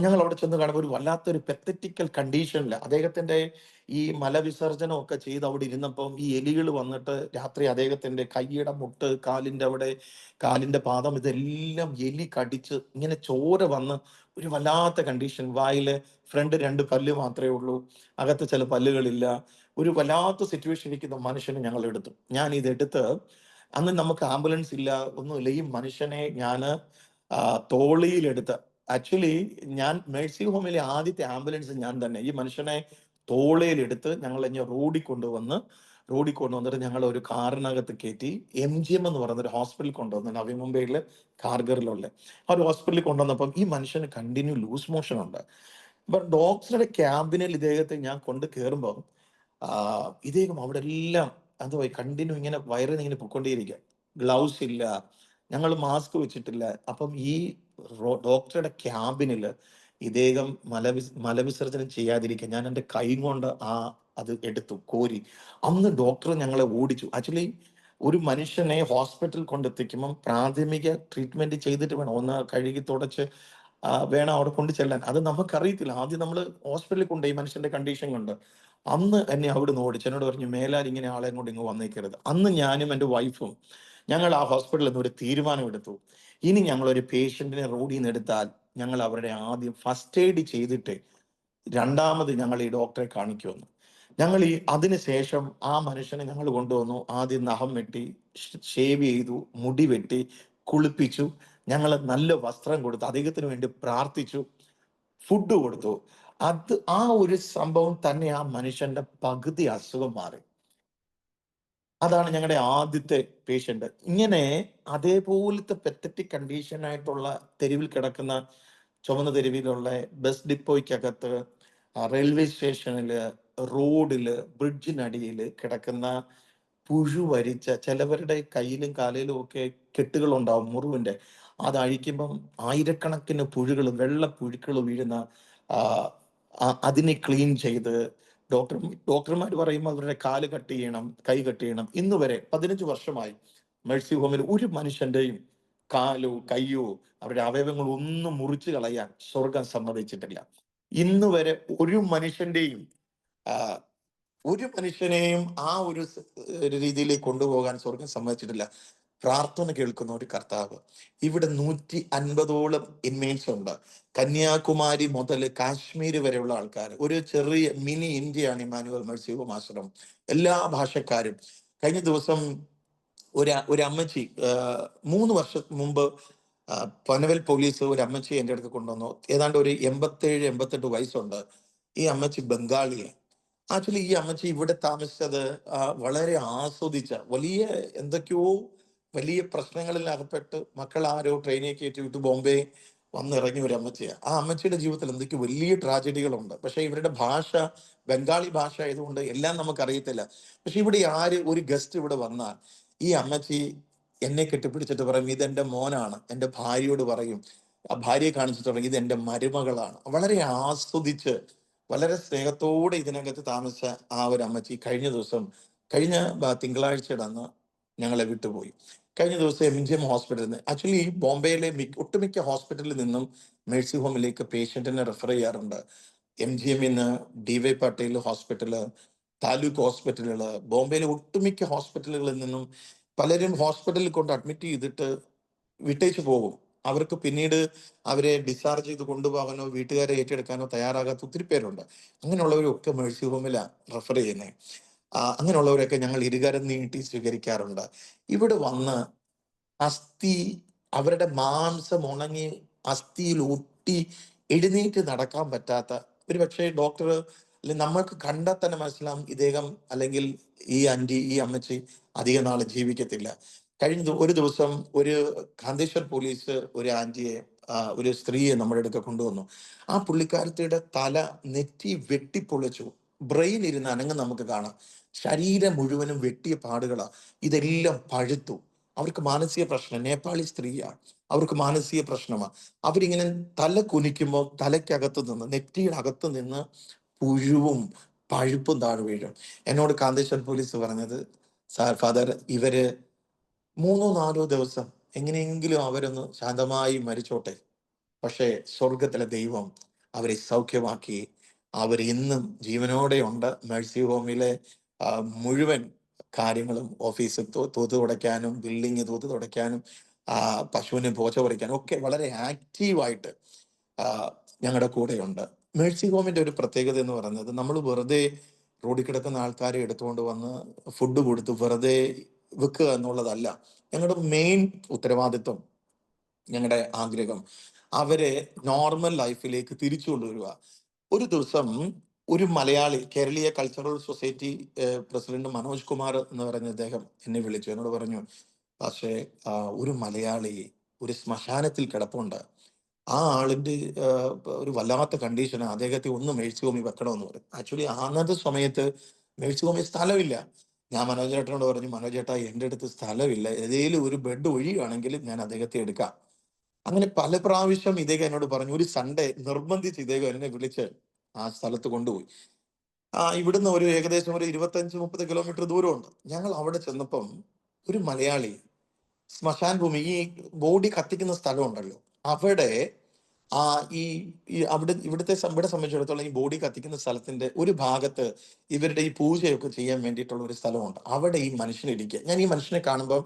ഞങ്ങൾ അവിടെ ചെന്ന് കാണുമ്പോൾ ഒരു വല്ലാത്തൊരു പെത്തറ്റിക്കൽ കണ്ടീഷനിൽ അദ്ദേഹത്തിന്റെ ഈ മലവിസർജനം ഒക്കെ ചെയ്ത് അവിടെ ഇരുന്നപ്പം ഈ എലികൾ വന്നിട്ട് രാത്രി അദ്ദേഹത്തിന്റെ കൈയുടെ മുട്ട്, കാലിന്റെ അവിടെ, കാലിന്റെ പാദം, ഇതെല്ലാം എലി കടിച്ച് ഇങ്ങനെ ചോര വന്ന് ഒരു വല്ലാത്ത കണ്ടീഷൻ. വായില് ഫ്രണ്ട് 2 പല്ല് മാത്രമേ ഉള്ളൂ, അകത്ത് ചില പല്ലുകളില്ല. ഒരു വല്ലാത്ത സിറ്റുവേഷൻ ഇരിക്കുന്ന മനുഷ്യനെ ഞങ്ങൾ എടുത്തു. ഞാൻ ഇതെടുത്ത്, അന്ന് നമുക്ക് ആംബുലൻസ് ഇല്ല, ഒന്നുമില്ല. ഈ മനുഷ്യനെ ഞാൻ തോളിയിലെടുത്ത്, ആക്ച്വലി ഞാൻ മേഴ്സി ഹോമിലെ ആദ്യത്തെ ആംബുലൻസ് ഞാൻ തന്നെ. ഈ മനുഷ്യനെ തോളയിലെടുത്ത് ഞങ്ങൾ റോഡിൽ കൊണ്ടുവന്നിട്ട് ഞങ്ങൾ ഒരു കാറിനകത്ത് കയറ്റി MGM എന്ന് പറയുന്ന ഒരു ഹോസ്പിറ്റലിൽ കൊണ്ടുവന്നു. നവി മുംബൈയിലെ കാർഗറിലുള്ള ആ ഒരു ഹോസ്പിറ്റലിൽ കൊണ്ടുവന്നപ്പം ഈ മനുഷ്യന് കണ്ടിന്യൂ ലൂസ് മോഷൻ ഉണ്ട്. അപ്പൊ ഡോക്ടറുടെ ക്യാബിനിൽ ഇദ്ദേഹത്തെ ഞാൻ കൊണ്ട് കയറുമ്പോൾ ഇദ്ദേഹം അവിടെ എല്ലാം അതുമായി കണ്ടിന്യൂ ഇങ്ങനെ വയറിന് ഇങ്ങനെ പൊക്കൊണ്ടേയിരിക്കുക. ഗ്ലൗസ് ഇല്ല, ഞങ്ങൾ മാസ്ക് വെച്ചിട്ടില്ല. അപ്പം ഈ ഡോക്ടറുടെ ക്യാബിനിൽ ഇദ്ദേഹം മലവിസർജനം ചെയ്യാതിരിക്കുക ഞാൻ എൻ്റെ കൈ കൊണ്ട് അത് എടുത്തു കോരി. അന്ന് ഡോക്ടർ ഞങ്ങളെ ഓടിച്ചു. ആക്ച്വലി ഒരു മനുഷ്യനെ ഹോസ്പിറ്റലിൽ കൊണ്ടെത്തിക്കുമ്പം പ്രാഥമിക ട്രീറ്റ്മെന്റ് ചെയ്തിട്ട് വേണം, ഒന്ന് കഴുകി തുടച്ച് വേണം അവിടെ കൊണ്ട് ചെല്ലാൻ. അത് നമുക്കറിയത്തില്ല. ആദ്യം നമ്മൾ ഹോസ്പിറ്റലിൽ കൊണ്ടുപോയി മനുഷ്യന്റെ കണ്ടീഷൻ കൊണ്ട്. അന്ന് എന്നെ അവിടുന്ന് ഓടിച്ചു. എന്നോട് പറഞ്ഞു, മേലാൽ ഇങ്ങനെ ആളെ കൊണ്ട് ഇങ്ങ് വന്നേക്കരുത്. അന്ന് ഞാനും എൻ്റെ വൈഫും ഞങ്ങൾ ആ ഹോസ്പിറ്റലിൽ നിന്ന് ഒരു തീരുമാനമെടുത്തു. ഇനി ഞങ്ങൾ ഒരു പേഷ്യന്റിനെ റോഡിൽ നിന്ന് എടുത്താൽ ഞങ്ങൾ അവരുടെ ആദ്യം ഫസ്റ്റ് എയ്ഡ് ചെയ്തിട്ട് രണ്ടാമത് ഞങ്ങൾ ഈ ഡോക്ടറെ കാണിക്കുമെന്ന്. അതിനുശേഷം ആ മനുഷ്യനെ ഞങ്ങൾ കൊണ്ടുവന്നു. ആദ്യം നഖം വെട്ടി, ഷേവ് ചെയ്തു, മുടി വെട്ടി, കുളിപ്പിച്ചു. ഞങ്ങൾ നല്ല വസ്ത്രം കൊടുത്തു, അദ്ദേഹത്തിന് വേണ്ടി പ്രാർത്ഥിച്ചു, ഫുഡ് കൊടുത്തു. ആ ഒരു സംഭവം തന്നെ ആ മനുഷ്യന്റെ പകുതി അസുഖം മാറി. അതാണ് ഞങ്ങളുടെ ആദ്യത്തെ പേഷ്യന്റ്. ഇങ്ങനെ അതേപോലത്തെ പെത്തറ്റിക് കണ്ടീഷനായിട്ടുള്ള തെരുവിൽ കിടക്കുന്ന, ചുമന്ന തെരുവിലുള്ള ബസ് ഡിപ്പോയ്ക്കകത്ത്, റെയിൽവേ സ്റ്റേഷനില്, റോഡില്, ബ്രിഡ്ജിനടിയിൽ കിടക്കുന്ന പുഴുവരിച്ച, ചിലവരുടെ കയ്യിലും കാലിലും ഒക്കെ കെട്ടുകളുണ്ടാവും മുറിവിന്റെ. അത് അഴിക്കുമ്പം ആയിരക്കണക്കിന് പുഴുകൾ, വെള്ള പുഴുക്കൾ വീഴുന്ന, അതിനെ ക്ലീൻ ചെയ്ത് ഡോക്ടർമാർ പറയുമ്പോൾ അവരുടെ കാല് കട്ട് ചെയ്യണം, കൈ കട്ട് ചെയ്യണം. ഇന്ന് വരെ 15 വർഷമായി മേഴ്സി ഹോമിൽ ഒരു മനുഷ്യന്റെയും കാലോ കയ്യോ അവരുടെ അവയവങ്ങൾ ഒന്നും മുറിച്ചു കളയാൻ സ്വർഗം സമ്മതിച്ചിട്ടില്ല. ഇന്ന് വരെ ഒരു മനുഷ്യന്റെയും ആ ഒരു രീതിയിലേക്ക് കൊണ്ടുപോകാൻ സ്വർഗം സമ്മതിച്ചിട്ടില്ല. പ്രാർത്ഥന കേൾക്കുന്ന ഒരു കർത്താവ്. ഇവിടെ 150ഓളം ഇൻമേറ്റ്സ് ഉണ്ട്. കന്യാകുമാരി മുതൽ കാശ്മീർ വരെയുള്ള ആൾക്കാർ. ഒരു ചെറിയ മിനി ഇന്ത്യയാണ് ഇമ്മാനുവൽ മേഴ്സി ഹോം ആശ്രമം. എല്ലാ ഭാഷക്കാരും. കഴിഞ്ഞ ദിവസം ഒരു അമ്മച്ചി, 3 വർഷം മുമ്പ് പനവേൽ പോലീസ് ഒരു അമ്മച്ചി എൻ്റെ അടുത്ത് കൊണ്ടുവന്നു. ഏതാണ്ട് ഒരു 87-88 വയസ്സുണ്ട്. ഈ അമ്മച്ചി ബംഗാളിയാണ്. ആക്ച്വലി ഈ അമ്മച്ചി ഇവിടെ താമസിച്ചത് വളരെ ആസ്വദിച്ച, വലിയ പ്രശ്നങ്ങളിൽ അകപ്പെട്ട് മക്കൾ ആരോ ട്രെയിനിൽ കയറ്റി വിട്ട് ബോംബെ വന്നിറങ്ങിയ ഒരു അമ്മച്ചിയാണ്. ആ അമ്മച്ചിയുടെ ജീവിതത്തിൽ എന്തൊക്കെയോ വലിയ ട്രാജഡികളുണ്ട്. പക്ഷെ ഇവരുടെ ഭാഷ ബംഗാളി ഭാഷ ആയതുകൊണ്ട് എല്ലാം നമുക്കറിയത്തില്ല. പക്ഷെ ഇവിടെ ഒരു ഗസ്റ്റ് ഇവിടെ വന്നാൽ ഈ അമ്മച്ചി എന്നെ കെട്ടിപ്പിടിച്ചിട്ട് പറയും, ഇതെന്റെ മോനാണ്. എൻ്റെ ഭാര്യയോട് പറയും, ആ ഭാര്യയെ കാണിച്ചിട്ട് പറയും, ഇതെന്റെ മരുമകളാണ്. വളരെ ആസ്വദിച്ച് വളരെ സ്നേഹത്തോടെ ഇതിനകത്ത് താമസിച്ച ആ ഒരു അമ്മച്ചി കഴിഞ്ഞ തിങ്കളാഴ്ചയുടെ അന്ന് ഞങ്ങളെ വിട്ടുപോയി. കഴിഞ്ഞ ദിവസം MGM ഹോസ്പിറ്റലിൽ നിന്ന്, ആക്ച്വലി ബോംബെയിലെ ഒട്ടുമിക്ക ഹോസ്പിറ്റലിൽ നിന്നും മേഴ്സി ഹോമിലേക്ക് പേഷ്യന്റിനെ റെഫർ ചെയ്യാറുണ്ട്. MGM-ന്ന് DY പട്ടേൽ ഹോസ്പിറ്റല്, താലൂക്ക് ഹോസ്പിറ്റലുകള്, ബോംബെയിലെ ഒട്ടുമിക്ക ഹോസ്പിറ്റലുകളിൽ നിന്നും പലരും ഹോസ്പിറ്റലിൽ കൊണ്ട് അഡ്മിറ്റ് ചെയ്തിട്ട് വിട്ടേച്ച് പോകും. അവർക്ക് പിന്നീട് അവരെ ഡിസ്ചാർജ് ചെയ്ത് കൊണ്ടുപോകാനോ വീട്ടുകാരെ ഏറ്റെടുക്കാനോ തയ്യാറാകാത്ത ഒത്തിരി പേരുണ്ട്. അങ്ങനെയുള്ളവരൊക്കെ മേഴ്സി ഹോമിലാണ് റെഫർ ചെയ്യുന്നത്. അങ്ങനെയുള്ളവരൊക്കെ ഞങ്ങൾ ഇരുകരം നീട്ടി സ്വീകരിക്കാറുണ്ട്. ഇവിടെ വന്ന് അസ്ഥി, അവരുടെ മാംസം ഉണങ്ങി അസ്ഥിയിൽ ഒട്ടി എഴുന്നേറ്റ് നടക്കാൻ പറ്റാത്ത, ഒരു പക്ഷേ ഡോക്ടർ നമ്മൾക്ക് കണ്ടാൽ തന്നെ മനസ്സിലാവും ഇദ്ദേഹം അല്ലെങ്കിൽ ഈ ആന്റി, ഈ അമ്മച്ചി അധിക നാൾ ജീവിക്കത്തില്ല. ഒരു ദിവസം ഒരു കാന്തേശ്വർ പോലീസ് ഒരു ആന്റിയെ, ഒരു സ്ത്രീയെ നമ്മുടെ അടുക്ക കൊണ്ടുവന്നു. ആ പുള്ളിക്കാരത്തിയുടെ തല, നെറ്റി വെട്ടിപ്പൊളിച്ചു. ബ്രെയിൻ ഇരുന്ന് അനങ്ങ് നമുക്ക് കാണാം. ശരീരം മുഴുവനും വെട്ടിയ പാടുകളാ. ഇതെല്ലാം പഴുത്തു. അവർക്ക് മാനസിക പ്രശ്നം, നേപ്പാളി സ്ത്രീയാണ്, അവർക്ക് മാനസിക പ്രശ്നമാണ്. അവരിങ്ങനെ തല കുനിക്കുമ്പോൾ തലയ്ക്കകത്ത് നിന്ന്, നെറ്റിയുടെ അകത്ത് നിന്ന് പുഴുവും പഴുപ്പും താഴെ വീഴും. എന്നോട് കാന്തേശ്വർ പോലീസ് പറഞ്ഞത്, സാർ ഫാദർ, ഇവര് 3-4 ദിവസം എങ്ങനെയെങ്കിലും അവരൊന്ന് ശാന്തമായി മരിച്ചോട്ടെ, പക്ഷേ സ്വർഗത്തിലെ ദൈവം അവരെ സൗഖ്യമാക്കി. അവർ ഇന്നും ജീവനോടെ ഉണ്ട്. മേഴ്സി ഹോമിലെ മുഴുവൻ കാര്യങ്ങളും, ഓഫീസ് തൂത്ത് തുടയ്ക്കാനും ബിൽഡിങ് തൂത്ത് തുടയ്ക്കാനും പശുവിനെ പോച്ച പറിക്കാനും ഒക്കെ വളരെ ആക്റ്റീവായിട്ട് ഞങ്ങളുടെ കൂടെയുണ്ട്. മേഴ്സി ഹോമിന്റെ ഒരു പ്രത്യേകത എന്ന് പറയുന്നത്, നമ്മൾ വെറുതെ റോഡിൽ കിടക്കുന്ന ആൾക്കാരെ എടുത്തുകൊണ്ട് വന്ന് ഫുഡ് കൊടുത്ത് വെറുതെ വെക്കുക എന്നുള്ളതല്ല. ഞങ്ങളുടെ മെയിൻ ഉത്തരവാദിത്വം, ഞങ്ങളുടെ ആഗ്രഹം അവരെ നോർമൽ ലൈഫിലേക്ക് തിരിച്ചു കൊണ്ടുവരിക. ഒരു ദിവസം ഒരു മലയാളി, കേരളീയ cultural society president Manoj Kumar എന്ന് പറയുന്ന അദ്ദേഹം എന്നെ വിളിച്ചു. എന്നോട് പറഞ്ഞു, പക്ഷേ ഒരു മലയാളി ഒരു ശ്മശാനത്തിൽ കിടപ്പുണ്ട്, ആ ആളിന്റെ ഒരു വല്ലാത്ത കണ്ടീഷനാണ്, അദ്ദേഹത്തെ ഒന്ന് മേഴ്സി ഹോമിൽ വെക്കണമെന്ന് പറയും. ആക്ച്വലി അന്നത്തെ സമയത്ത് മേഴ്സി ഹോമിൽ സ്ഥലമില്ല. ഞാൻ മനോജ് ചേട്ടനോട് പറഞ്ഞു, മനോജ് ചേട്ടാ, എൻ്റെ അടുത്ത് സ്ഥലമില്ല, ഏതെങ്കിലും ഒരു ബെഡ് ഒഴിയുകയാണെങ്കിൽ ഞാൻ അദ്ദേഹത്തെ എടുക്കാം. അങ്ങനെ പല പ്രാവശ്യം ഇദ്ദേഹം എന്നോട് പറഞ്ഞു. ഒരു സൺഡേ നിർബന്ധിച്ച് ഇദ്ദേഹം എന്നെ വിളിച്ച് ആ സ്ഥലത്ത് കൊണ്ടുപോയി. ഇവിടുന്ന് ഒരു ഏകദേശം ഒരു 25-30 കിലോമീറ്റർ ദൂരമുണ്ട്. ഞങ്ങൾ അവിടെ ചെന്നപ്പം ഒരു മലയാളി ശ്മശാൻ ഭൂമി, ഈ ബോഡി കത്തിക്കുന്ന സ്ഥലം ഉണ്ടല്ലോ, അവിടെ ആ ഈ ഇവിടെ സംബന്ധിച്ചിടത്തോളം ഈ ബോഡി കത്തിക്കുന്ന സ്ഥലത്തിന്റെ ഒരു ഭാഗത്ത് ഇവരുടെ ഈ പൂജയൊക്കെ ചെയ്യാൻ വേണ്ടിയിട്ടുള്ള ഒരു സ്ഥലമുണ്ട്. അവിടെ ഈ മനുഷ്യനെ ഇരിക്കുക. ഞാൻ ഈ മനുഷ്യനെ കാണുമ്പോൾ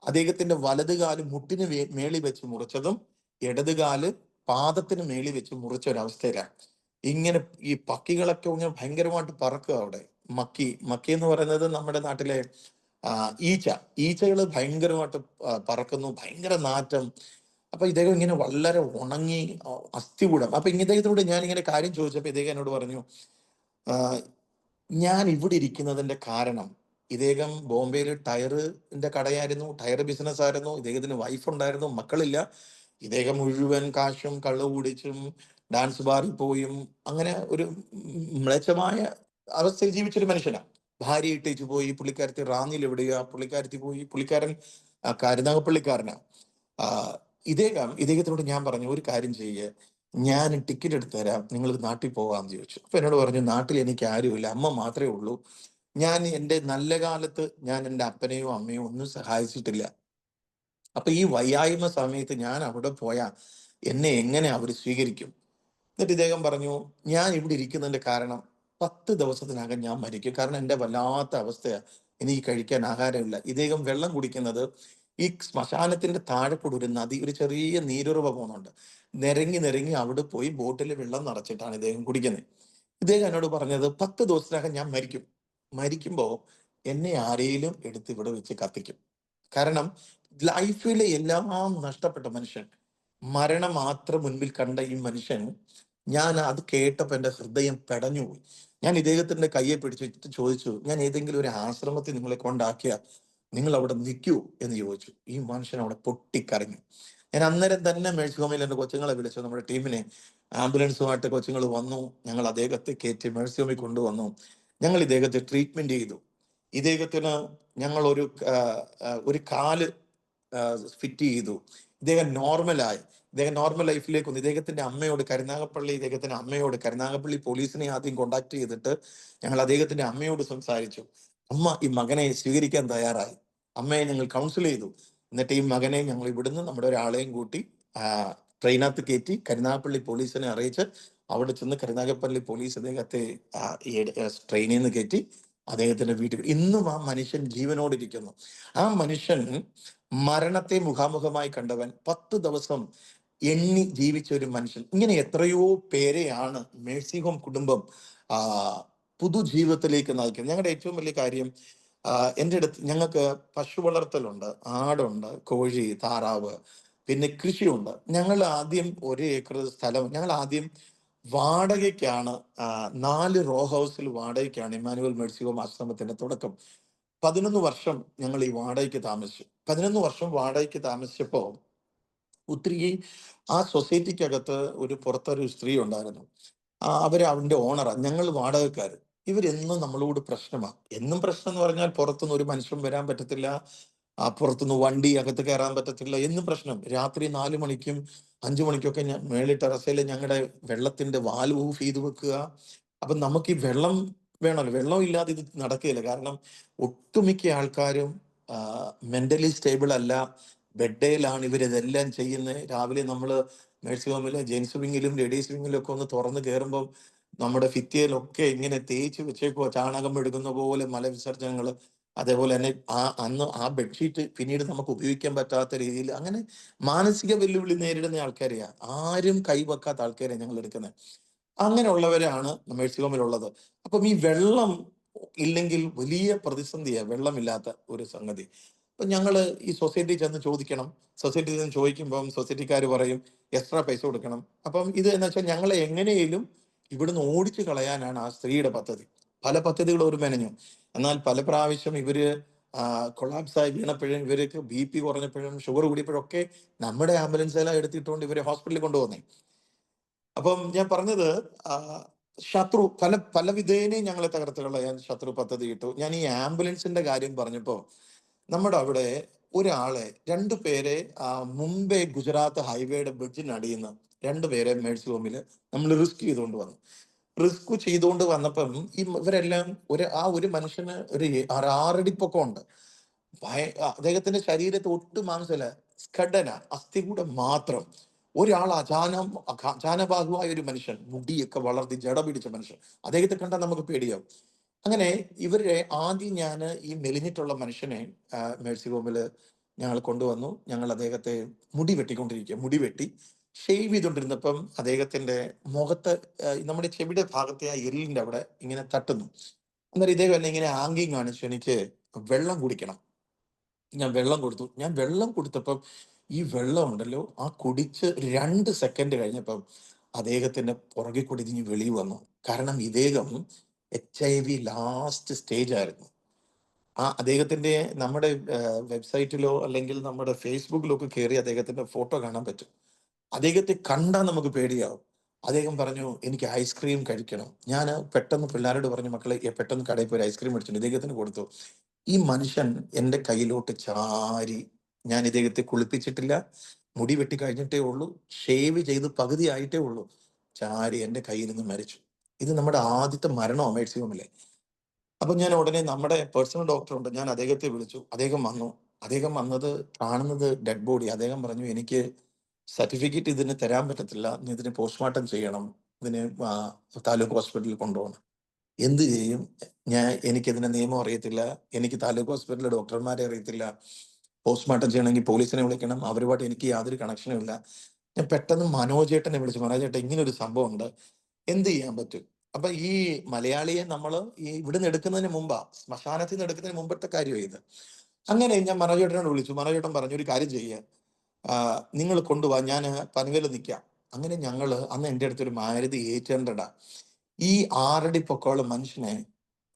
അദ്ദേഹത്തിന്റെ വലതുകാല് മുട്ടിന് മേളി വെച്ച് മുറിച്ചതും ഇടതുകാല് പാദത്തിന് മേളി വെച്ച് മുറിച്ച ഒരവസ്ഥയിലാണ്. ഇങ്ങനെ ഈ പക്കികളൊക്കെ ഇങ്ങനെ ഭയങ്കരമായിട്ട് പറക്കുക അവിടെ. മക്കി മക്കി എന്ന് പറയുന്നത് നമ്മുടെ നാട്ടിലെ ഈച്ചകൾ ഭയങ്കരമായിട്ട് പറക്കുന്നു, ഭയങ്കര നാറ്റം. അപ്പൊ ഇദ്ദേഹം ഇങ്ങനെ വളരെ ഉണങ്ങി അസ്ഥികൂടം. അപ്പൊ ഇദ്ദേഹത്തോട് ഞാൻ ഇങ്ങനെ കാര്യം ചോദിച്ചപ്പോ ഇദ്ദേഹം എന്നോട് പറഞ്ഞു, ഞാൻ ഇവിടെ ഇരിക്കുന്നതിന്റെ കാരണം, ഇദ്ദേഹം ബോംബെയിൽ ടയറിന്റെ കടയായിരുന്നു, ടയർ ബിസിനസ് ആയിരുന്നു, ഇദ്ദേഹത്തിന് വൈഫ് ഉണ്ടായിരുന്നു, മക്കളില്ല. ഇദ്ദേഹം മുഴുവൻ കാശും കള്ളു കുടിച്ചും ഡാൻസ് ബാറിൽ പോയും അങ്ങനെ ഒരു മ്ലേച്ഛമായ അവസ്ഥയിൽ ജീവിച്ചൊരു മനുഷ്യനാണ്. ഭാര്യ ഇട്ടേച്ചു പോയി, പുള്ളിക്കാരത്തി റാന്നിയിൽ എവിടെയാ, പുള്ളിക്കാരത്തി പോയി, പുള്ളിക്കാരൻ കരുനാഗപ്പള്ളിക്കാരനാ. ഇദ്ദേഹത്തിനോട് ഞാൻ പറഞ്ഞു, ഒരു കാര്യം ചെയ്യേ, ഞാൻ ടിക്കറ്റ് എടുത്തു തരാം, നിങ്ങൾ നാട്ടിൽ പോകാമെന്ന് ചോദിച്ചു. അപ്പൊ എന്നോട് പറഞ്ഞു, നാട്ടിൽ എനിക്ക് ആരുമില്ല, അമ്മ മാത്രമേ ഉള്ളൂ. ഞാൻ എൻ്റെ നല്ല കാലത്ത് ഞാൻ എൻ്റെ അപ്പനെയോ അമ്മയോ ഒന്നും സഹായിച്ചിട്ടില്ല. അപ്പൊ ഈ വയ്യായ്മ സമയത്ത് ഞാൻ അവിടെ പോയാൽ എന്നെ എങ്ങനെ അവർ സ്വീകരിക്കും? എന്നിട്ട് ഇദ്ദേഹം പറഞ്ഞു, ഞാൻ ഇവിടെ ഇരിക്കുന്നതിന്റെ കാരണം 10 ദിവസത്തിനകം ഞാൻ മരിക്കും, കാരണം എൻ്റെ വല്ലാത്ത അവസ്ഥയാണ്, എനിക്ക് കഴിക്കാൻ ആഹാരമില്ല. ഇദ്ദേഹം വെള്ളം കുടിക്കുന്നത് ഈ ശ്മശാനത്തിന്റെ താഴെ കൂടെ ഒരു നദി, ഒരു ചെറിയ നീരുറവ പോകുന്നുണ്ട്. നിരങ്ങി നിരങ്ങി അവിടെ പോയി ബോട്ടിൽ വെള്ളം നിറച്ചിട്ടാണ് ഇദ്ദേഹം കുടിക്കുന്നത്. ഇദ്ദേഹം എന്നോട് പറഞ്ഞത്, 10 ദിവസത്തിനകം ഞാൻ മരിക്കും, മരിക്കുമ്പോ എന്നെ ആരെയും എടുത്ത് ഇവിടെ വെച്ച് കത്തിക്കും. കാരണം ലൈഫിലെ എല്ലാം നഷ്ടപ്പെട്ട മനുഷ്യൻ, മരണം മാത്രം മുൻപിൽ കണ്ട ഈ മനുഷ്യൻ, ഞാൻ അത് കേട്ടപ്പോ എൻ്റെ ഹൃദയം പെടഞ്ഞുപോയി. ഞാൻ ഇദ്ദേഹത്തിന്റെ കയ്യെ പിടിച്ച് ചോദിച്ചു, ഞാൻ ഏതെങ്കിലും ഒരു ആശ്രമത്തിൽ നിങ്ങളെ കൊണ്ടാക്കിയ നിങ്ങൾ അവിടെ നിൽക്കൂ എന്ന് ചോദിച്ചു. ഈ മനുഷ്യൻ അവിടെ പൊട്ടിക്കരഞ്ഞു. ഞാൻ അന്നേരം തന്നെ മേഴ്സി ഹോമിൽ എൻ്റെ കൊച്ചുങ്ങളെ വിളിച്ചു, നമ്മുടെ ടീമിനെ, ആംബുലൻസുമായിട്ട് കൊച്ചുങ്ങൾ വന്നു. ഞങ്ങൾ അദ്ദേഹത്തെ കയറ്റി മേഴ്സി ഹോമിൽ കൊണ്ടുവന്നു. ഞങ്ങൾ ഇദ്ദേഹത്തെ ട്രീറ്റ്മെന്റ് ചെയ്തു. ഇദ്ദേഹത്തിന് ഞങ്ങൾ ഒരു കാല് ഫിറ്റ് ചെയ്തു. ഇദ്ദേഹം നോർമലായി. ഇദ്ദേഹം നോർമൽ ലൈഫിലേക്ക് വന്നു. ഇദ്ദേഹത്തിന്റെ അമ്മയോട് കരുനാഗപ്പള്ളി പോലീസിനെ ആദ്യം കോണ്ടാക്ട് ചെയ്തിട്ട് ഞങ്ങൾ അദ്ദേഹത്തിന്റെ അമ്മയോട് സംസാരിച്ചു. അമ്മ ഈ മകനെ സ്വീകരിക്കാൻ തയ്യാറായി. അമ്മയെ ഞങ്ങൾ കൗൺസിൽ ചെയ്തു. എന്നിട്ട് ഈ മകനെ ഞങ്ങൾ ഇവിടുന്ന് നമ്മുടെ ഒരാളെയും കൂട്ടി ആ, ട്രെയിനകത്ത് കയറ്റി കരുനാഗപ്പള്ളി പോലീസിനെ അറിയിച്ച് അവിടെ ചെന്ന് കരുനാഗപ്പള്ളി പോലീസ് അദ്ദേഹത്തെ ട്രെയിനിൽ നിന്ന് കയറ്റി അദ്ദേഹത്തിന്റെ വീട്ടിൽ ഇന്നും ആ മനുഷ്യൻ ജീവനോടിരിക്കുന്നു. ആ മനുഷ്യൻ മരണത്തെ മുഖാമുഖമായി കണ്ടവൻ, 10 ദിവസം എണ്ണി ജീവിച്ച ഒരു മനുഷ്യൻ. ഇങ്ങനെ എത്രയോ പേരെയാണ് മേഴ്സി ഹോം കുടുംബം ആ പുതുജീവിതത്തിലേക്ക് നയിക്കുന്നത്. ഞങ്ങളുടെ ഏറ്റവും വലിയ കാര്യം, എൻ്റെ അടുത്ത് ഞങ്ങൾക്ക് പശു വളർത്തലുണ്ട്, ആടുണ്ട്, കോഴി, താറാവ്, പിന്നെ കൃഷിയുണ്ട്. ഞങ്ങൾ ആദ്യം 1 ഏക്കർ സ്ഥലം ഞങ്ങൾ ആദ്യം വാടകയ്ക്കാണ്, 4 റോ ഹൗസിൽ വാടകയ്ക്കാണ് ഇമ്മാനുവൽ മേഴ്സി ഹോം ആശ്രമത്തിന്റെ തുടക്കം. 11 വർഷം ഞങ്ങൾ ഈ വാടകയ്ക്ക് താമസിച്ചു. 11 വർഷം വാടകയ്ക്ക് താമസിച്ചപ്പോ ഒത്തിരി ആ സൊസൈറ്റിക്കകത്ത് പുറത്തൊരു സ്ത്രീ ഉണ്ടായിരുന്നു. അവര് അവന്റെ ഓണറാ, ഞങ്ങൾ വാടകക്കാര്. ഇവരെന്നും നമ്മളോട് പ്രശ്നമാണ്. എന്നും പ്രശ്നം എന്ന് പറഞ്ഞാൽ പുറത്തുനിന്ന് ഒരു മനുഷ്യൻ വരാൻ പറ്റത്തില്ല, പുറത്തുനിന്ന് വണ്ടി അകത്ത് കയറാൻ പറ്റത്തില്ല, എന്നും പ്രശ്നം. രാത്രി 4 മണിക്കും 5 മണിക്കൊക്കെ മേളിൽ ടെറസയിൽ ഞങ്ങളുടെ വെള്ളത്തിന്റെ വാൽവ് ഓഫ് ചെയ്ത് വെക്കുക. അപ്പൊ നമുക്ക് ഈ വെള്ളം വേണമല്ലോ, വെള്ളം ഇല്ലാതെ ഇത് നടക്കുകയില്ല. കാരണം ഒട്ടുമിക്ക ആൾക്കാരും മെന്റലി സ്റ്റേബിൾ അല്ല, ബെഡേലാണ് ഇവരിതെല്ലാം ചെയ്യുന്നത്. രാവിലെ നമ്മൾ മേഴ്സി ഹോമിലെ ജെൻസ് വിങ്ങിലും ലേഡീസ് വിങ്ങിലും ഒക്കെ ഒന്ന് തുറന്ന് കയറുമ്പം നമ്മുടെ ഭിത്തിയിലൊക്കെ ഇങ്ങനെ തേച്ച് വെച്ചേക്കുവാ, ചാണകം എടുക്കുന്ന പോലെ മലവിസർജനങ്ങൾ. അതേപോലെ തന്നെ അന്ന് ആ ബെഡ്ഷീറ്റ് പിന്നീട് നമുക്ക് ഉപയോഗിക്കാൻ പറ്റാത്ത രീതിയിൽ, അങ്ങനെ മാനസിക വെല്ലുവിളി നേരിടുന്ന ആൾക്കാരെയാ, ആരും കൈവെക്കാത്ത ആൾക്കാരെയാണ് ഞങ്ങൾ എടുക്കുന്നത്. അങ്ങനെയുള്ളവരാണ് മേഴ്സി ഹോമിലുള്ളത്. അപ്പം ഈ വെള്ളം ഇല്ലെങ്കിൽ വലിയ പ്രതിസന്ധിയാണ്, വെള്ളമില്ലാത്ത ഒരു സംഗതി. അപ്പൊ ഞങ്ങള് ഈ സൊസൈറ്റി ചെന്ന് ചോദിക്കണം. സൊസൈറ്റി ചെന്ന് ചോദിക്കുമ്പം സൊസൈറ്റിക്കാർ പറയും എക്സ്ട്രാ പൈസ കൊടുക്കണം. അപ്പം ഇത് എന്ന് വെച്ചാൽ ഞങ്ങളെ എങ്ങനെയും ഇവിടുന്ന് ഓടിച്ചു കളയാനാണ് ആ സ്ത്രീയുടെ പദ്ധതി. പല പദ്ധതികളും ഒരു മെനഞ്ഞു. എന്നാൽ പല പ്രാവശ്യം ഇവര് കൊളാപ്സായി വീണപ്പോഴും, ഇവർക്ക് BP കുറഞ്ഞപ്പോഴും ഷുഗർ കൂടിയപ്പോഴും ഒക്കെ നമ്മുടെ ആംബുലൻസെല്ലാം എടുത്തിട്ടുകൊണ്ട് ഇവരെ ഹോസ്പിറ്റലിൽ കൊണ്ടുപോകുന്നേ. അപ്പം ഞാൻ പറഞ്ഞത്, ആ, ശത്രു പല പല വിധേനയും ഞങ്ങളെ തകർത്ത് കളയാൻ ശത്രു പദ്ധതി ഇട്ടു. ഞാൻ ഈ ആംബുലൻസിന്റെ കാര്യം പറഞ്ഞപ്പോ, നമ്മുടെ അവിടെ ഒരാളെ 2 പേരെ മുംബൈ ഗുജറാത്ത് ഹൈവേയുടെ ബ്രിഡ്ജിനടിയിൽ നിന്ന് 2 പേരെ മേഴ്സി ഹോമിൽ നമ്മൾ റിസ്ക് ചെയ്തുകൊണ്ട് വന്നു. റിസ്ക് ചെയ്തുകൊണ്ട് വന്നപ്പം ഇവരെല്ലാം ഒരു മനുഷ്യന് ഒരു 6 അടി പൊക്കമുണ്ട്. അദ്ദേഹത്തിന്റെ ശരീരത്തെ ഒട്ടും മാംസമില്ല, സ്കഡന, അസ്ഥികൂടം മാത്രം. ഒരാൾ അജാനബാഹുവായ ഒരു മനുഷ്യൻ, മുടിയൊക്കെ വളർത്തി ജട പിടിച്ച മനുഷ്യൻ. അദ്ദേഹത്തെ കണ്ടാൽ നമുക്ക് പേടിയാവും. അങ്ങനെ ഇവരെ ആദ്യം ഞാൻ ഈ മെലിഞ്ഞിട്ടുള്ള മനുഷ്യനെ മേഴ്സി ഹോമില് ഞങ്ങൾ കൊണ്ടുവന്നു. ഞങ്ങൾ അദ്ദേഹത്തെ മുടി വെട്ടി ഷെയ്വ് ചെയ്തുകൊണ്ടിരുന്നപ്പം അദ്ദേഹത്തിന്റെ മുഖത്ത് നമ്മുടെ ചെവിയുടെ ഭാഗത്തെ ആ എല്ലിന്റെ അവിടെ ഇങ്ങനെ തട്ടുന്നു. അന്നേരം ഇദ്ദേഹം എന്നെ ഇങ്ങനെ ആംഗ്യം കാണിച്ചു എനിക്ക് വെള്ളം കുടിക്കണം. ഞാൻ വെള്ളം കൊടുത്തു. ഞാൻ വെള്ളം കൊടുത്തപ്പം ഈ വെള്ളം ഉണ്ടല്ലോ, ആ കുടിച്ച് 2 സെക്കൻഡ് കഴിഞ്ഞപ്പം അദ്ദേഹത്തിന്റെ പുറകെ കൂടി ഇതിന് വെളിയിൽ വന്നു. കാരണം ഇദ്ദേഹം HIV ലാസ്റ്റ് സ്റ്റേജ് ആയിരുന്നു. അദ്ദേഹത്തിന്റെ നമ്മുടെ വെബ്സൈറ്റിലോ അല്ലെങ്കിൽ നമ്മുടെ ഫേസ്ബുക്കിലോ ഒക്കെ കയറി അദ്ദേഹത്തിന്റെ ഫോട്ടോ കാണാൻ പറ്റും. അദ്ദേഹത്തെ കണ്ടാൽ നമുക്ക് പേടിയാവും. അദ്ദേഹം പറഞ്ഞു എനിക്ക് ഐസ്ക്രീം കഴിക്കണം. ഞാൻ പെട്ടെന്ന് പിള്ളേരോട് പറഞ്ഞു, മക്കളെ പെട്ടെന്ന് കടയിൽ പോയി ഐസ്ക്രീം മേടിച്ചു ഇദ്ദേഹത്തിന് കൊടുത്തു. ഈ മനുഷ്യൻ എൻ്റെ കയ്യിലോട്ട് ചാരി, ഞാൻ ഇദ്ദേഹത്തെ കുളിപ്പിച്ചിട്ടില്ല, മുടി വെട്ടി കഴിഞ്ഞിട്ടേ ഉള്ളൂ, ഷേവ് ചെയ്ത് പകുതി ആയിട്ടേ ഉള്ളൂ, ചാരി എൻ്റെ കയ്യിൽ നിന്ന് മരിച്ചു. ഇത് നമ്മുടെ ആദ്യത്തെ മരണമാണ് മേഴ്സി ഹോമിലെ. അപ്പൊ ഞാൻ ഉടനെ നമ്മുടെ പേഴ്സണൽ ഡോക്ടർ ഉണ്ട്, ഞാൻ അദ്ദേഹത്തെ വിളിച്ചു. അദ്ദേഹം വന്നു. അദ്ദേഹം വന്നത് കാണുന്നത് ഡെഡ് ബോഡി. അദ്ദേഹം പറഞ്ഞു എനിക്ക് സർട്ടിഫിക്കറ്റ് ഇതിന് തരാൻ പറ്റത്തില്ല, നീ ഇതിന് പോസ്റ്റ്മോർട്ടം ചെയ്യണം, ഇതിന് താലൂക്ക് ഹോസ്പിറ്റലിൽ കൊണ്ടുപോകണം. എന്ത് ചെയ്യും? എനിക്കിതിന്റെ നിയമം അറിയത്തില്ല, എനിക്ക് താലൂക്ക് ഹോസ്പിറ്റലിലെ ഡോക്ടർമാരെ അറിയത്തില്ല, പോസ്റ്റ്മോർട്ടം ചെയ്യണമെങ്കിൽ പോലീസിനെ വിളിക്കണം, അവരുമായിട്ട് എനിക്ക് യാതൊരു കണക്ഷനും ഇല്ല. ഞാൻ പെട്ടെന്ന് മനോജേട്ടനെ വിളിച്ചു, മനോജേട്ടൻ ഇങ്ങനെ ഒരു സംഭവം ഉണ്ട്, എന്ത് ചെയ്യാൻ പറ്റും? അപ്പൊ ഈ മലയാളിയെ നമ്മൾ ഇവിടുന്ന് എടുക്കുന്നതിന് മുമ്പാ, ശ്മശാനത്തിൽ നിന്ന് എടുക്കുന്നതിന് മുമ്പത്തെ കാര്യം ഇത്. അങ്ങനെ ഞാൻ മനോജേട്ടനോട് വിളിച്ചു. മനോജേട്ടൻ പറഞ്ഞു ഒരു കാര്യം ചെയ്യുക, നിങ്ങൾ കൊണ്ടുപോവാ, ഞാൻ പനവേൽ നിൽക്കാം. അങ്ങനെ ഞങ്ങള് അന്ന് എൻ്റെ അടുത്തൊരു മാരുതി 800 ഈ 6 അടി പൊക്കമുള്ള മനുഷ്യനെ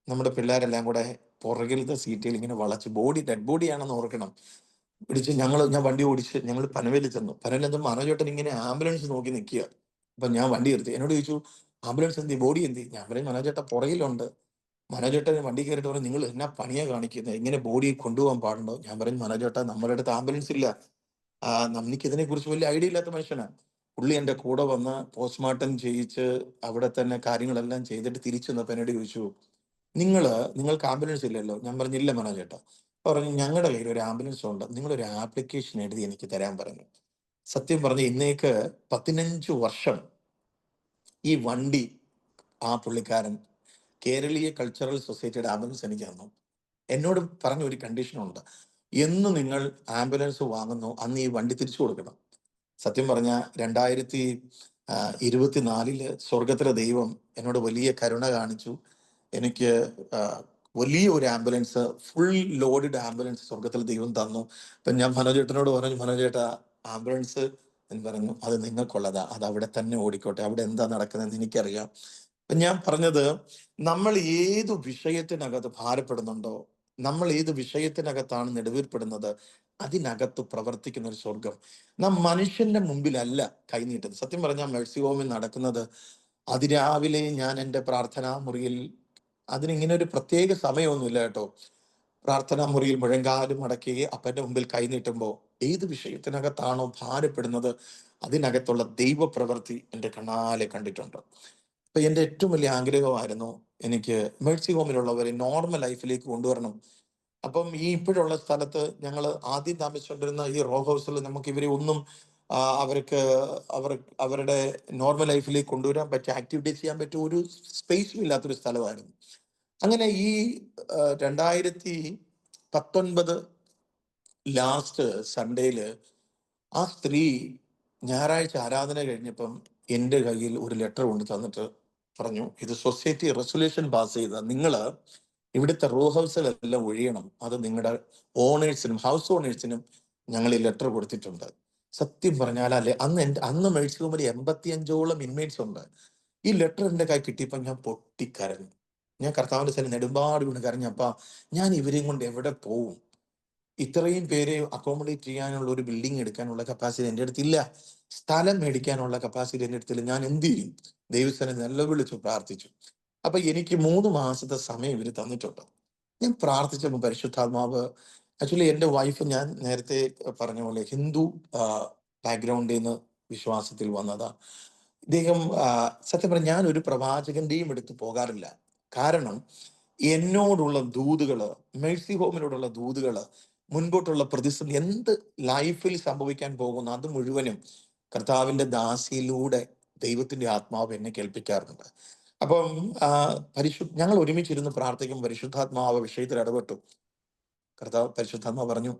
നമ്മുടെ പിള്ളേരെല്ലാം കൂടെ പുറകിലത്തെ സീറ്റിൽ ഇങ്ങനെ വളച്ച്, ഡെഡ് ബോഡിയാണെന്ന് ഓർക്കണം, പിടിച്ച് ഞാൻ വണ്ടി ഓടിച്ച് ഞങ്ങൾ പനവേലിൽ ചെന്നു. പനവേലിൽ ചെന്ന് മനോജേട്ടൻ ഇങ്ങനെ ആംബുലൻസ് നോക്കി നിൽക്കുക. അപ്പൊ ഞാൻ വണ്ടി എടുത്തു. എന്നോട് ചോദിച്ചു ആംബുലൻസ് എന്തി, ബോഡി എന്തി? ഞാൻ പറയും മനോജേട്ടൻ പുറകിലുണ്ട്. മനോജേട്ടൻ വണ്ടി കയറിയിട്ട് പറഞ്ഞു നിങ്ങൾ എന്നാ പണിയാ കാണിക്കുന്നത്, ഇങ്ങനെ ബോഡി കൊണ്ടുപോകാൻ പാടുണ്ടോ? ഞാൻ പറയും മനോജേട്ടൻ നമ്മുടെ അടുത്ത് ആംബുലൻസ് ഇല്ല, നമുക്ക് ഇതിനെ കുറിച്ച് വലിയ ഐഡിയ ഇല്ലാത്ത മനുഷ്യനാണ്. പുള്ളി എൻ്റെ കൂടെ വന്ന് പോസ്റ്റ്മോർട്ടം ചെയ്യിച്ച് അവിടെ തന്നെ കാര്യങ്ങളെല്ലാം ചെയ്തിട്ട് തിരിച്ചു വന്നപ്പോൾ എന്നോട് ചോദിച്ചു നിങ്ങൾക്ക് ആംബുലൻസ് ഇല്ലല്ലോ? ഞാൻ പറഞ്ഞില്ല മനോജേട്ടാ. പറഞ്ഞു ഞങ്ങളുടെ കയ്യിൽ ഒരു ആംബുലൻസ് ഉണ്ട്, നിങ്ങളൊരു ആപ്ലിക്കേഷൻ എഴുതി എനിക്ക് തരാൻ പറഞ്ഞു. സത്യം പറഞ്ഞ ഇന്നേക്ക് 15 വർഷം ഈ വണ്ടി ആ പുള്ളിക്കാരൻ കേരളീയ കൾച്ചറൽ സൊസൈറ്റിയുടെ ആംബുലൻസ് എനിക്ക് തന്നു. എന്നോട് പറഞ്ഞ ഒരു കണ്ടീഷനുണ്ട്, എന്ന് നിങ്ങൾ ആംബുലൻസ് വാങ്ങുന്നു അന്ന് ഈ വണ്ടി തിരിച്ചു കൊടുക്കണം. സത്യം പറഞ്ഞ 2024 സ്വർഗത്തിലെ ദൈവം എന്നോട് വലിയ കരുണ കാണിച്ചു. എനിക്ക് ആ, വലിയ ഒരു ആംബുലൻസ്, ഫുൾ ലോഡഡ് ആംബുലൻസ് സ്വർഗത്തിലെ ദൈവം തന്നു. അപ്പൊ ഞാൻ മനോജേട്ടനോട് പറഞ്ഞു, മനോജേട്ടാ ആംബുലൻസ് എന്ന് പറഞ്ഞു അത് നിങ്ങൾക്കുള്ളതാ, അത് അവിടെ തന്നെ ഓടിക്കോട്ടെ, അവിടെ എന്താ നടക്കുന്നതെന്ന് എനിക്കറിയാം. അപ്പൊ ഞാൻ പറഞ്ഞത്, നമ്മൾ ഏതു വിഷയത്തിനകത്ത് ഭാരപ്പെടുന്നുണ്ടോ, നമ്മൾ ഏത് വിഷയത്തിനകത്താണ് നെടുവീർപ്പെടുന്നത്, അതിനകത്ത് പ്രവർത്തിക്കുന്ന ഒരു സ്വർഗം. നാം മനുഷ്യന്റെ മുമ്പിലല്ല കൈനീട്ടുന്നത്. സത്യം പറഞ്ഞാൽ മേഴ്സി ഹോമിൽ നടക്കുന്നത് അതിരാവിലെ ഞാൻ എൻ്റെ പ്രാർത്ഥനാ മുറിയിൽ, അതിനിങ്ങനെ ഒരു പ്രത്യേക സമയമൊന്നുമില്ല കേട്ടോ, പ്രാർത്ഥനാ മുറിയിൽ മുഴങ്കാലും മടക്കി അപ്പന്റെ മുമ്പിൽ കൈനീട്ടുമ്പോൾ ഏത് വിഷയത്തിനകത്താണോ ഭാരപ്പെടുന്നത് അതിനകത്തുള്ള ദൈവപ്രവൃത്തി എൻ്റെ കണ്ണാലെ കണ്ടിട്ടുണ്ട്. അപ്പൊ എൻ്റെ ഏറ്റവും വലിയ ആഗ്രഹമായിരുന്നു എനിക്ക് മേഴ്സി ഹോമിലുള്ളവരെ നോർമൽ ലൈഫിലേക്ക് കൊണ്ടുവരണം. അപ്പം ഈ ഇപ്പോഴുള്ള സ്ഥലത്ത് ഞങ്ങൾ ആദ്യം താമസിച്ചുകൊണ്ടിരുന്ന ഈ റോ ഹൗസിൽ നമുക്ക് ഇവരെ ഒന്നും അവർക്ക് അവർ അവരുടെ നോർമൽ ലൈഫിലേക്ക് കൊണ്ടുവരാൻ പറ്റിയ, ആക്ടിവിറ്റീസ് ചെയ്യാൻ പറ്റിയ ഒരു സ്പേസും ഇല്ലാത്തൊരു സ്ഥലമായിരുന്നു. അങ്ങനെ ഈ 2019 ലാസ്റ്റ് സൺഡേയില് ആ സ്ത്രീ ഞായറാഴ്ച ആരാധന കഴിഞ്ഞപ്പം എൻ്റെ കയ്യിൽ ഒരു ലെറ്റർ കൊണ്ട് തന്നിട്ട് പറഞ്ഞു, ഇത് സൊസൈറ്റി റെസൊല്യൂഷൻ പാസ് ചെയ്ത നിങ്ങള് ഇവിടുത്തെ റോ ഹൗസിലെല്ലാം ഒഴിയണം, അത് നിങ്ങളുടെ ഓണേഴ്സിനും ഹൗസ് ഓണേഴ്സിനും ഞങ്ങൾ ഈ ലെറ്റർ കൊടുത്തിട്ടുണ്ട്. സത്യം പറഞ്ഞാൽ അല്ലെ, അന്ന് മേഴ്സി ഹോമിൽ 85ഓളം ഇൻമേറ്റ്സ് ഉണ്ട്. ഈ ലെറ്റർ എൻ്റെ കൈ കിട്ടിയപ്പോൾ ഞാൻ പൊട്ടിക്കരഞ്ഞു. ഞാൻ കർത്താവിന്റെ സ്ഥലം നെടുമ്പാട് വീണ് കരഞ്ഞപ്പ, ഞാൻ ഇവരെയും കൊണ്ട് എവിടെ പോവും? ഇത്രയും പേരെ അക്കോമഡേറ്റ് ചെയ്യാനുള്ള ഒരു ബിൽഡിംഗ് എടുക്കാനുള്ള കപ്പാസിറ്റി എൻ്റെ അടുത്തില്ല, സ്ഥലം മേടിക്കാനുള്ള കപ്പാസിറ്റി എൻ്റെ അടുത്തില്ല, ഞാൻ എന്ത് ചെയ്യും? ദൈവസ്ഥനെ നിലവിളിച്ചു പ്രാർത്ഥിച്ചു. അപ്പൊ എനിക്ക് 3 മാസത്തെ സമയം ഇവർ തന്നിട്ടുണ്ട്. ഞാൻ പ്രാർത്ഥിച്ചപ്പോൾ പരിശുദ്ധാത്മാവ്, ആക്ച്വലി എൻ്റെ വൈഫ്, ഞാൻ നേരത്തെ പറഞ്ഞ പോലെ ഹിന്ദു ബാക്ക്ഗ്രൗണ്ടിൽ നിന്ന് വിശ്വാസത്തിൽ വന്നതാ. ഇദ്ദേഹം സത്യം പറഞ്ഞ ഞാൻ ഒരു പ്രവാചകന്റെയും എടുത്ത് പോകാറില്ല. കാരണം എന്നോടുള്ള ദൂതുകള്, മേഴ്സി ഹോമിനോടുള്ള ദൂതുകള്, മുൻപോട്ടുള്ള പ്രതിസന്ധി, എന്ത് ലൈഫിൽ സംഭവിക്കാൻ പോകുന്നു അത് മുഴുവനും കർത്താവിന്റെ ദാസിയിലൂടെ ദൈവത്തിന്റെ ആത്മാവ് എന്നെ കേൾപ്പിക്കാറുണ്ട്. അപ്പം ഞങ്ങൾ ഒരുമിച്ചിരുന്ന് പ്രാർത്ഥിക്കും, പരിശുദ്ധാത്മാവ് വിഷയത്തിൽ ഇടപെട്ടു. കർത്താവ് പരിശുദ്ധാത്മാവ് പറഞ്ഞു,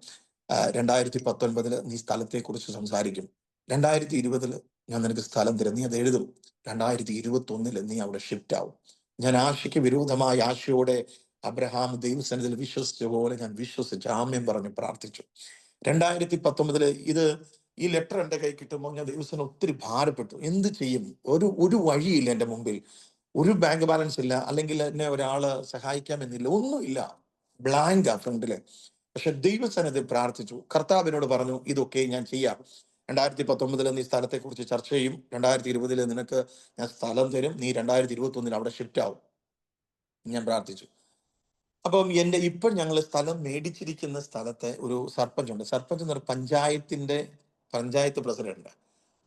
2019 നീ സ്ഥലത്തെ കുറിച്ച് സംസാരിക്കും, 2020 ഞാൻ നിനക്ക് സ്ഥലം തരും, നീ അത് എഴുതും, 2021 നീ അവിടെ ഷിഫ്റ്റ് ആവും. ഞാൻ ആശയ്ക്ക് വിരോധമായ ആശയോടെ അബ്രഹാം ദൈവസന്നിധിയിൽ വിശ്വസിച്ച പോലെ ഞാൻ വിശ്വസിച്ച് ആമ്യം പറഞ്ഞു പ്രാർത്ഥിച്ചു. 2019 ഈ ലെറ്റർ എൻ്റെ കൈ കിട്ടുമ്പോൾ ഞാൻ ദൈവസ്ഥനെ ഒത്തിരി ഭാരപ്പെട്ടു. എന്ത് ചെയ്യും? ഒരു വഴിയില്ല എൻ്റെ മുമ്പിൽ, ഒരു ബാങ്ക് ബാലൻസ് ഇല്ല, അല്ലെങ്കിൽ എന്നെ ഒരാള് സഹായിക്കാമെന്നില്ല, ഒന്നുമില്ല, ബ്ലാങ്ക് ആ ഫ്രണ്ടില്. പക്ഷെ ദൈവസന്നിധി പ്രാർത്ഥിച്ചു. കർത്താവിനോട് പറഞ്ഞു, ഇതൊക്കെ ഞാൻ ചെയ്യാം, 2019 നീ സ്ഥലത്തെ കുറിച്ച് ചർച്ച ചെയ്യും, 2020 നിനക്ക് ഞാൻ സ്ഥലം തരും, നീ 2021 അവിടെ ഷിഫ്റ്റ് ആവും. ഞാൻ പ്രാർത്ഥിച്ചു. അപ്പം ഇപ്പോൾ ഞങ്ങൾ സ്ഥലം മേടിച്ചിരിക്കുന്ന സ്ഥലത്തെ ഒരു സർപ്പഞ്ച് ഉണ്ട്. സർപ്പഞ്ച് എന്ന് പറഞ്ഞ പഞ്ചായത്ത് പ്രസിഡന്റ്.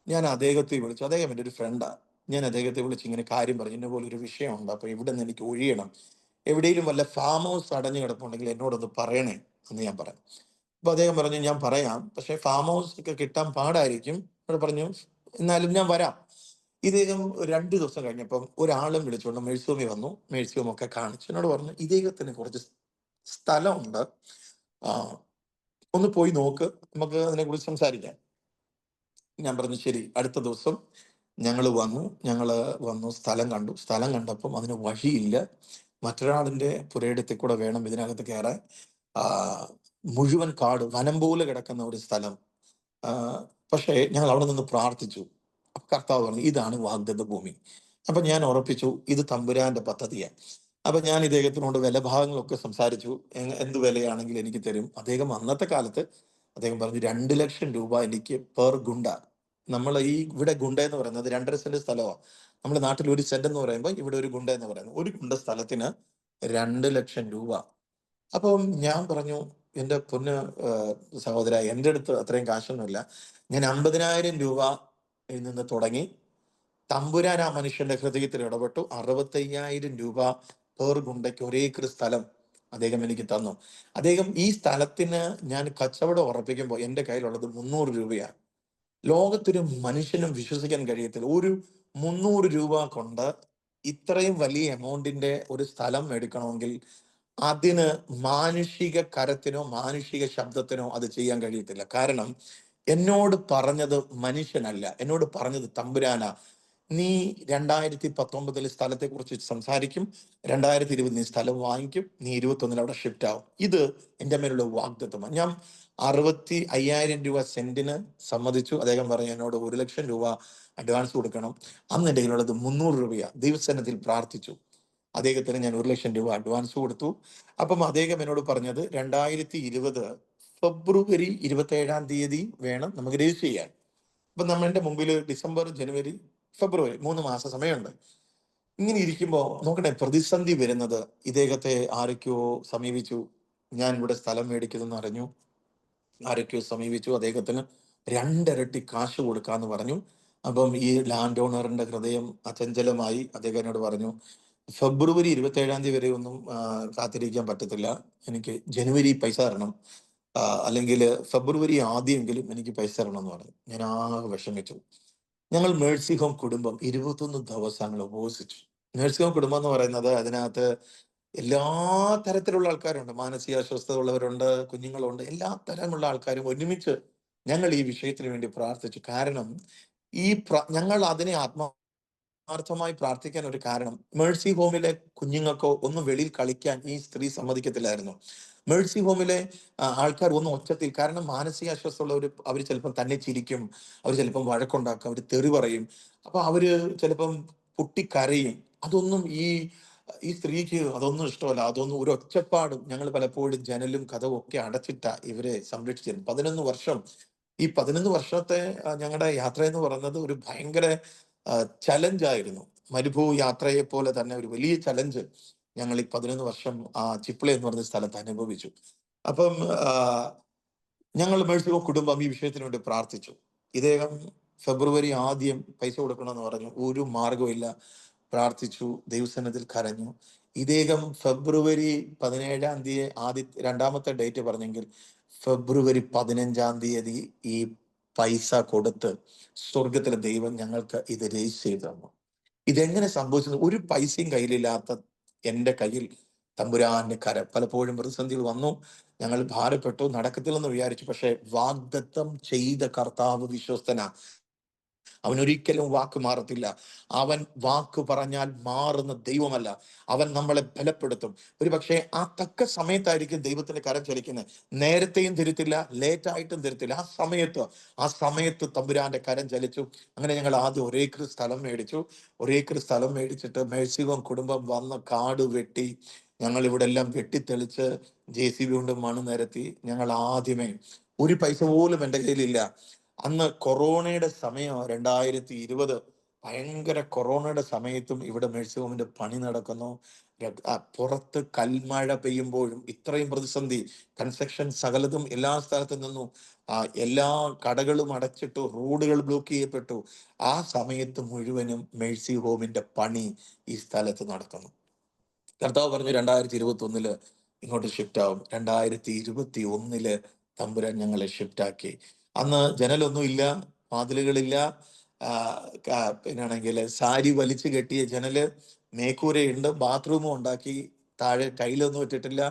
ഞാൻ അദ്ദേഹത്തെ വിളിച്ചു, അദ്ദേഹം എൻ്റെ ഒരു ഫ്രണ്ടാണ്. ഞാൻ അദ്ദേഹത്തെ വിളിച്ച് ഇങ്ങനെ കാര്യം പറഞ്ഞു, ഇന്ന പോലെ ഒരു വിഷയമുണ്ട്, അപ്പൊ ഇവിടെ നിന്ന് എനിക്ക് ഒഴിയണം, എവിടെയെങ്കിലും വല്ല ഫാം ഹൗസ് അടഞ്ഞു കിടപ്പുണ്ടെങ്കിൽ എന്നോടൊന്ന് പറയണേ എന്ന് ഞാൻ പറഞ്ഞു. അപ്പൊ അദ്ദേഹം പറഞ്ഞു, ഞാൻ പറയാം, പക്ഷെ ഫാം ഹൗസ് ഒക്കെ കിട്ടാൻ പാടായിരിക്കും. അവിടെ പറഞ്ഞു, എന്നാലും ഞാൻ വരാം. ഇദ്ദേഹം 2 ദിവസം കഴിഞ്ഞപ്പം ഒരാളും വിളിച്ചുകൊണ്ട് മേഴ്സിഹോമിൽ വന്നു. മേഴ്സിഹോം ഒക്കെ കാണിച്ചു എന്നോട് പറഞ്ഞു, ഇദ്ദേഹത്തിന് കുറച്ച് സ്ഥലമുണ്ട്, ആ ഒന്ന് പോയി നോക്ക്, നമുക്ക് അതിനെക്കുറിച്ച് സംസാരിക്കാം. ഞാൻ പറഞ്ഞു ശരി. അടുത്ത ദിവസം ഞങ്ങൾ വന്നു സ്ഥലം കണ്ടു. സ്ഥലം കണ്ടപ്പം അതിന് വഴിയില്ല, മറ്റൊരാളിന്റെ പുരയിടത്തിൽ കൂടെ വേണം ഇതിനകത്ത് കയറാൻ. ആ മുഴുവൻ കാട്, വനം പോലെ കിടക്കുന്ന ഒരു സ്ഥലം. ആ പക്ഷേ ഞങ്ങൾ അവിടെ നിന്ന് പ്രാർത്ഥിച്ചു. അപ്പൊ കർത്താവ് പറഞ്ഞു, ഇതാണ് വാഗ്ദത്ത ഭൂമി. അപ്പൊ ഞാൻ ഉറപ്പിച്ചു, ഇത് തമ്പുരാന്റെ പദ്ധതിയാണ്. അപ്പൊ ഞാൻ ഇദ്ദേഹത്തിനോട് വില ഭാഗങ്ങളൊക്കെ സംസാരിച്ചു, എന്ത് വിലയാണെങ്കിൽ എനിക്ക് തരും. അന്നത്തെ കാലത്ത് അദ്ദേഹം പറഞ്ഞു, 2 ലക്ഷം രൂപ എനിക്ക് പെർ ഗുണ്ട. നമ്മൾ ഇവിടെ ഗുണ്ട എന്ന് പറയുന്നത് 2.5 സെന്റ് സ്ഥലമാണ്. നമ്മുടെ നാട്ടിൽ 1 സെന്റ് എന്ന് പറയുമ്പോൾ ഇവിടെ ഒരു ഗുണ്ട എന്ന് പറയുന്നത്, ഒരു ഗുണ്ട സ്ഥലത്തിന് 2 ലക്ഷം രൂപ. അപ്പം ഞാൻ പറഞ്ഞു, എൻ്റെ പൊന്ന് സഹോദര, എൻ്റെ അടുത്ത് അത്രയും കാശൊന്നുമില്ല, ഞാൻ 50,000 രൂപ നിന്ന് തുടങ്ങി. തമ്പുരാൻ ആ മനുഷ്യന്റെ ഹൃദയത്തിൽ ഇടപെട്ടു. 65,000 രൂപ പെർ ഗുണ്ടയ്ക്ക് 1 ഏക്കർ സ്ഥലം അദ്ദേഹം എനിക്ക് തന്നു. അദ്ദേഹം ഈ സ്ഥലത്തിന് ഞാൻ കച്ചവടം ഉറപ്പിക്കുമ്പോൾ എൻ്റെ കയ്യിലുള്ളത് 300 രൂപയാണ്. ലോകത്തൊരു മനുഷ്യനും വിശ്വസിക്കാൻ കഴിയത്തില്ല. ഒരു 300 രൂപ കൊണ്ട് ഇത്രയും വലിയ എമൗണ്ടിന്റെ ഒരു സ്ഥലം എടുക്കണമെങ്കിൽ അതിന് മാനുഷിക കരത്തിനോ മാനുഷിക ശബ്ദത്തിനോ അത് ചെയ്യാൻ കഴിയത്തില്ല. കാരണം എന്നോട് പറഞ്ഞത് മനുഷ്യനല്ല, എന്നോട് പറഞ്ഞത് തമ്പുരാനാ. നീ 2019 സ്ഥലത്തെക്കുറിച്ച് സംസാരിക്കും, 2020 നീ സ്ഥലം വാങ്ങിക്കും, നീ 21 അവിടെ ഷിഫ്റ്റ് ആവും. ഇത് എൻ്റെ മേലുള്ള വാഗ്ദത്തമാണ്. ഞാൻ 65,000 രൂപ സെന്റിന് സമ്മതിച്ചു. അദ്ദേഹം പറഞ്ഞു എന്നോട് 1,00,000 രൂപ അഡ്വാൻസ് കൊടുക്കണം. അന്ന് എൻ്റെ കയ്യിലുള്ളത് 300 രൂപയാണ്. ദൈവസന്നിധിയിൽ പ്രാർത്ഥിച്ചു. അദ്ദേഹത്തിന് ഞാൻ 1,00,000 രൂപ അഡ്വാൻസ് കൊടുത്തു. അപ്പം അദ്ദേഹം എന്നോട് പറഞ്ഞത് 2020 ഫെബ്രുവരി 27 വേണം നമുക്ക് രജിസ്റ്റർ ചെയ്യാൻ. അപ്പൊ നമ്മളുടെ മുമ്പിൽ ഡിസംബർ, ജനുവരി, ഫെബ്രുവരി 3 മാസം സമയമുണ്ട്. ഇങ്ങനെ ഇരിക്കുമ്പോൾ നോക്കട്ടെ, പ്രതിസന്ധി വരുന്നത് ഇദ്ദേഹത്തെ ആരൊക്കെയോ സമീപിച്ചു. ഞാൻ ഇവിടെ സ്ഥലം മേടിക്കുന്നെന്ന് അറിഞ്ഞു. ആരൊക്കെയോ സമീപിച്ചു, അദ്ദേഹത്തിന് 2 ഇരട്ടി കാശ് കൊടുക്കാന്ന് പറഞ്ഞു. അപ്പം ഈ ലാൻഡ് ഓണറിന്റെ ഹൃദയം അചഞ്ചലമായി. അദ്ദേഹം എന്നോട് പറഞ്ഞു, ഫെബ്രുവരി 27 വരെ ഒന്നും കാത്തിരിക്കാൻ പറ്റത്തില്ല, എനിക്ക് ജനുവരി പൈസ തരണം, അല്ലെങ്കിൽ ഫെബ്രുവരി ആദ്യമെങ്കിലും എനിക്ക് പൈസ തരണം എന്ന് പറഞ്ഞു. ഞാൻ ആകെ വിഷമിച്ചു. ഞങ്ങൾ മേഴ്സി ഹോം കുടുംബം 21 ദിവസങ്ങൾ ഉപവസിച്ചു. മേഴ്സി ഹോം കുടുംബം എന്ന് പറയുന്നത് അതിനകത്ത് എല്ലാ തരത്തിലുള്ള ആൾക്കാരുണ്ട്. മാനസിക അസ്വസ്ഥത ഉള്ളവരുണ്ട്, കുഞ്ഞുങ്ങളുണ്ട്, എല്ലാ തരമുള്ള ആൾക്കാരും ഒരുമിച്ച് ഞങ്ങൾ ഈ വിഷയത്തിന് വേണ്ടി പ്രാർത്ഥിച്ചു. കാരണം ഞങ്ങൾ അതിനെ ആത്മാർത്ഥമായി പ്രാർത്ഥിക്കാൻ ഒരു കാരണം, മേഴ്സി ഹോമിലെ കുഞ്ഞുങ്ങൾക്കോ ഒന്നും വെളിയിൽ കളിക്കാൻ ഈ സ്ത്രീ സമ്മതിക്കത്തില്ലായിരുന്നു. മേഴ്സി ഹോമിലെ ആൾക്കാർ ഒന്നും ഒച്ചത്തിൽ, കാരണം മാനസിക അസ്വസ്ഥതയുള്ളവർ അവർ ചിലപ്പം തന്നെ ചിരിക്കും, അവർ ചിലപ്പം വഴക്കുണ്ടാക്കും, അവർ തെറി പറയും, അപ്പൊ അവര് ചിലപ്പം പൊട്ടിക്കരയും. അതൊന്നും ഈ സ്ത്രീക്ക് അതൊന്നും ഇഷ്ടമല്ല. അതൊന്നും ഒരു ഒച്ചപ്പാടും. ഞങ്ങൾ പലപ്പോഴും ജനലും കഥവും ഒക്കെ അടച്ചിട്ട ഇവരെ സംരക്ഷിച്ചിരുന്നു 11 വർഷം. ഈ 11 വർഷത്തെ ഞങ്ങളുടെ യാത്ര എന്ന് പറയുന്നത് ഒരു ഭയങ്കര ചലഞ്ചായിരുന്നു. മരുഭൂ യാത്രയെ പോലെ തന്നെ ഒരു വലിയ ചലഞ്ച് ഞങ്ങൾ ഈ 11 വർഷം ചിപ്ല എന്ന് പറഞ്ഞ സ്ഥലത്ത് അനുഭവിച്ചു. അപ്പം ഞങ്ങൾ മേഴ്സി കുടുംബം ഈ വിഷയത്തിന് വേണ്ടി പ്രാർത്ഥിച്ചു. ഇദ്ദേഹം ഫെബ്രുവരി ആദ്യം പൈസ കൊടുക്കണമെന്ന് പറഞ്ഞു. ഒരു മാർഗമില്ല. പ്രാർത്ഥിച്ചു, ദൈവസന്നിധിയിൽ കരഞ്ഞു. ഇദ്ദേഹം ഫെബ്രുവരി 17 രണ്ടാമത്തെ ഡേറ്റ് പറഞ്ഞെങ്കിൽ ഫെബ്രുവരി 15 ഈ പൈസ കൊടുത്ത് സ്വർഗത്തിലെ ദൈവം ഞങ്ങൾക്ക് ഇത് രജിസ്റ്റർ ചെയ്തു തന്നു. ഇതെങ്ങനെ സംഭവിച്ചത്? ഒരു പൈസയും കയ്യിലില്ലാത്ത എൻ്റെ കയ്യിൽ തമ്പുരാന്റെ കരം. പലപ്പോഴും പ്രതിസന്ധികൾ വന്നു, ഞങ്ങൾ ഭാരപ്പെട്ടു, നടക്കത്തില്ലെന്ന് വിചാരിച്ചു. പക്ഷെ വാഗ്ദത്തം ചെയ്ത കർത്താവ് വിശ്വസ്തനാ. അവൻ ഒരിക്കലും വാക്ക് മാറത്തില്ല. അവൻ വാക്ക് പറഞ്ഞാൽ മാറുന്ന ദൈവമല്ല. അവൻ നമ്മളെ ബലപ്പെടുത്തും. ഒരു പക്ഷേ ആ തക്ക സമയത്തായിരിക്കും ദൈവത്തിന്റെ കരം ചലിക്കുന്നത്. നേരത്തെയും തരുത്തില്ല, ലേറ്റായിട്ടും തരുത്തില്ല. ആ സമയത്ത് തമ്പുരാന്റെ കരം ചലിച്ചു. അങ്ങനെ ഞങ്ങൾ ആദ്യം ഒരേക്കർ സ്ഥലം മേടിച്ചു. ഒരേക്കർ സ്ഥലം മേടിച്ചിട്ട് മേഴ്സിഹോം കുടുംബം വന്ന് കാട് വെട്ടി, ഞങ്ങൾ ഇവിടെ എല്ലാം വെട്ടിത്തെളിച്ച് JCB കൊണ്ട് മണ്ണ് നിരത്തി. ഞങ്ങൾ ആദ്യമേ ഒരു പൈസ പോലും എൻ്റെ കയ്യിലില്ല. അന്ന് കൊറോണയുടെ സമയം 2020, ഭയങ്കര കൊറോണയുടെ സമയത്തും ഇവിടെ മേഴ്സി ഹോമിന്റെ പണി നടക്കുന്നു. പുറത്ത് കൽമഴ പെയ്യുമ്പോഴും ഇത്രയും പ്രതിസന്ധി, കൺസ്ട്രക്ഷൻ സകലതും എല്ലാ സ്ഥലത്തും നിന്നു. എല്ലാ കടകളും അടച്ചിട്ടു, റോഡുകൾ ബ്ലോക്ക് ചെയ്യപ്പെട്ടു. ആ സമയത്ത് മുഴുവനും മേഴ്സി ഹോമിന്റെ പണി ഈ സ്ഥലത്ത് നടക്കുന്നു. കർത്താവ് പറഞ്ഞു 2021 ഇങ്ങോട്ട് ഷിഫ്റ്റ് ആവും. 2021 തമ്പുരാൻ ഞങ്ങളെ ഷിഫ്റ്റ് ആക്കി. അന്ന് ജനലൊന്നും ഇല്ല, വാതിലുകളില്ല, പിന്നാണെങ്കിൽ സാരി വലിച്ചു കെട്ടിയ ജനല്, മേക്കൂരയുണ്ട്, ബാത്റൂമും ഉണ്ടാക്കി, താഴെ ടൈലൊന്നും ഇട്ടിട്ടില്ല.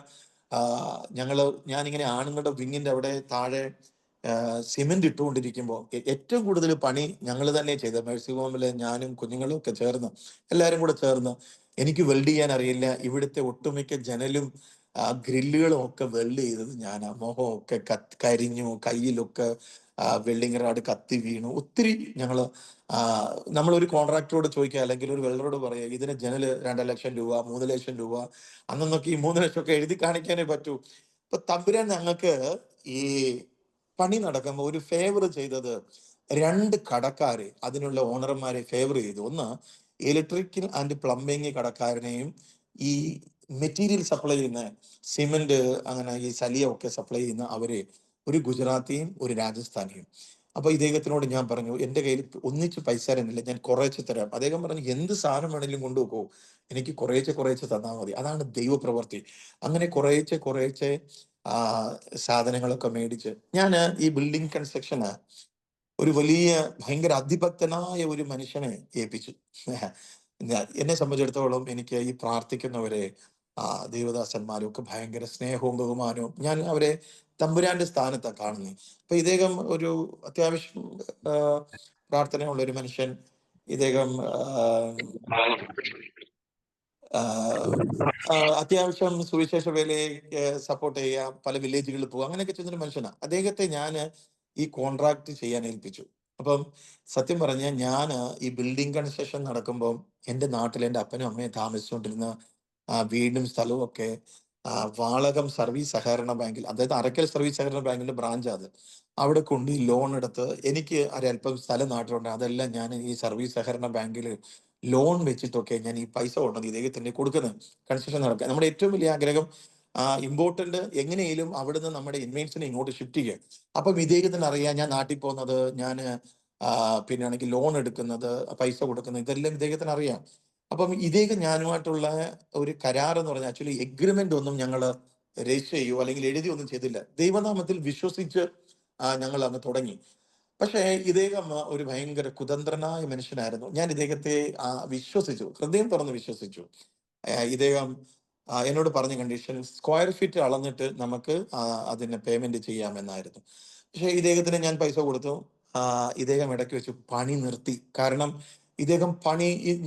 ഞാനിങ്ങനെ ആണുങ്ങളുടെ വിങ്ങിന്റെ അവിടെ താഴെ സിമെന്റ് ഇട്ടുകൊണ്ടിരിക്കുമ്പോൾ ഏറ്റവും കൂടുതൽ പണി ഞങ്ങൾ തന്നെ ചെയ്തത്. മേഴ്സി ഹോമില് ഞാനും കുഞ്ഞുങ്ങളും ഒക്കെ ചേർന്ന്, എല്ലാവരും കൂടെ ചേർന്ന്. എനിക്ക് വെൽഡ് ചെയ്യാൻ അറിയില്ല. ഇവിടുത്തെ ഒട്ടുമിക്ക ജനലും ഗ്രില്ലുകളും ഒക്കെ വെൽഡ് ചെയ്തത് ഞാനാ. മുഖമൊക്കെ കരിഞ്ഞു, കയ്യിലൊക്കെ വെൽഡിങ് റാഡ് കത്തി വീണു. ഒത്തിരി നമ്മളൊരു കോൺട്രാക്ടറോട് ചോദിക്കുക, അല്ലെങ്കിൽ ഒരു വെൽഡറോട് പറയുക, ഇതിന് ജനല് 2,00,000 രൂപ, 3,00,000 രൂപ. അന്നൊക്കെ ഈ 3,00,000 ഒക്കെ എഴുതി കാണിക്കാനേ പറ്റൂ. ഇപ്പൊ തമ്പുരാൻ ഞങ്ങൾക്ക് ഈ പണി നടക്കുമ്പോൾ ഒരു ഫേവർ ചെയ്തത്, 2 കടക്കാരെ, അതിനുള്ള ഓണർമാരെ ഫേവർ ചെയ്തു. ഒന്ന് ഇലക്ട്രിക്കൽ ആൻഡ് പ്ലംബിംഗ് കടക്കാരനെയും ഈ മെറ്റീരിയൽ സപ്ലൈ ചെയ്യുന്ന സിമെന്റ്, അങ്ങനെ ഈ സലിയ ഒക്കെ സപ്ലൈ ചെയ്യുന്ന അവരെ, ഒരു ഗുജറാത്തിയും ഒരു രാജസ്ഥാനിയും. അപ്പൊ ഇദ്ദേഹത്തിനോട് ഞാൻ പറഞ്ഞു, എന്റെ കയ്യിൽ ഒന്നിച്ച് പൈസ തരുന്നില്ല, ഞാൻ കുറേശ്ശെ തരാം. അദ്ദേഹം പറഞ്ഞു, എന്ത് സാധനം വേണമെങ്കിലും കൊണ്ടുപോകോ, എനിക്ക് കുറേശ്ശെ കുറേശ്ശെ തന്നാൽ മതി. അതാണ് ദൈവപ്രവൃത്തി. അങ്ങനെ കുറേശ്ശെ കുറേശ്ശെ ആ സാധനങ്ങളൊക്കെ മേടിച്ച് ഞാൻ ഈ ബിൽഡിംഗ് കൺസ്ട്രക്ഷന് ഒരു വലിയ ഭയങ്കര അതിഭക്തനായ ഒരു മനുഷ്യനെ ഏൽപ്പിച്ചു. എന്നെ സംബന്ധിച്ചിടത്തോളം എനിക്ക് ഈ പ്രാർത്ഥിക്കുന്നവരെ, ദേവദാസന്മാരും ഒക്കെ ഭയങ്കര സ്നേഹവും ബഹുമാനവും, ഞാൻ അവരെ തമ്പുരാന്റെ സ്ഥാനത്താണ് കാണുന്നത്. അപ്പൊ ഇദ്ദേഹം ഒരു അത്യാവശ്യം ആ, പ്രാർത്ഥനയുള്ള ഒരു മനുഷ്യൻ. ഇദ്ദേഹം ആ, അത്യാവശ്യം സുവിശേഷ വേലയെ സപ്പോർട്ട് ചെയ്യുക, പല വില്ലേജുകളിൽ പോകുക, അങ്ങനെയൊക്കെ ചെയ്യുന്നൊരു മനുഷ്യനാണ്. അദ്ദേഹത്തെ ഞാൻ ഈ കോൺട്രാക്ട് ചെയ്യാൻ ഏൽപ്പിച്ചു. അപ്പം സത്യം പറഞ്ഞാൽ ഞാൻ ഈ ബിൽഡിംഗ് കൺസ്ട്രക്ഷൻ നടക്കുമ്പോൾ എൻ്റെ നാട്ടിൽ എൻ്റെ അപ്പനും അമ്മയും താമസിച്ചുകൊണ്ടിരുന്ന വീടും സ്ഥലവും ഒക്കെ വാളകം സർവീസ് സഹകരണ ബാങ്കിൽ, അതായത് അറക്കൽ സർവീസ് സഹകരണ ബാങ്കിന്റെ ബ്രാഞ്ച് അത്, അവിടെ കൊണ്ട് ഈ ലോൺ എടുത്ത്, എനിക്ക് ഒരല്പം സ്ഥലം നാട്ടിലുണ്ട്, അതെല്ലാം ഞാൻ ഈ സർവീസ് സഹകരണ ബാങ്കിൽ ലോൺ വെച്ചിട്ടൊക്കെ ഞാൻ ഈ പൈസ കൊണ്ടുവന്ന് ഇദ്ദേഹത്തിന് കൊടുക്കുന്നത്, കൺസ്ട്രക്ഷൻ നടക്കുക. നമ്മുടെ ഏറ്റവും വലിയ ആഗ്രഹം ഇമ്പോർട്ടന്റ് എങ്ങനെയും അവിടുന്ന് നമ്മുടെ ഇൻവെന്റ്സിനെ ഇങ്ങോട്ട് ഷിഫ്റ്റ് ചെയ്യുക. അപ്പം ഇദ്ദേഹത്തിന് അറിയാം ഞാൻ നാട്ടിൽ പോകുന്നത്, ഞാൻ പിന്നെ ആണെങ്കിൽ ലോൺ എടുക്കുന്നത്, പൈസ കൊടുക്കുന്നത്, ഇതെല്ലാം ഇദ്ദേഹത്തിന് അറിയാം. അപ്പം ഇദ്ദേഹം ഞാനുമായിട്ടുള്ള ഒരു കരാർ എന്ന് പറഞ്ഞാൽ, ആക്ച്വലി എഗ്രിമെന്റ് ഒന്നും ഞങ്ങൾ രജിസ്റ്റർ ചെയ്യുകയോ അല്ലെങ്കിൽ എഴുതി ഒന്നും ചെയ്തില്ല. ദൈവനാമത്തിൽ വിശ്വസിച്ച് ഞങ്ങൾ അങ്ങ് തുടങ്ങി. പക്ഷേ ഇദ്ദേഹം ഒരു ഭയങ്കര കുതന്ത്രനായ മനുഷ്യനായിരുന്നു. ഞാൻ ഇദ്ദേഹത്തെ വിശ്വസിച്ചു, ഹൃദയം തുറന്ന് വിശ്വസിച്ചു. ഇദ്ദേഹം എന്നോട് പറഞ്ഞ കണ്ടീഷൻ സ്ക്വയർ ഫീറ്റ് അളന്നിട്ട് നമുക്ക് അതിന് പേയ്മെന്റ് ചെയ്യാമെന്നായിരുന്നു. പക്ഷേ ഇദ്ദേഹത്തിന് ഞാൻ പൈസ കൊടുത്തു. ഇദ്ദേഹം ഇടയ്ക്ക് വെച്ച് പണി നിർത്തി. കാരണം ഇദ്ദേഹം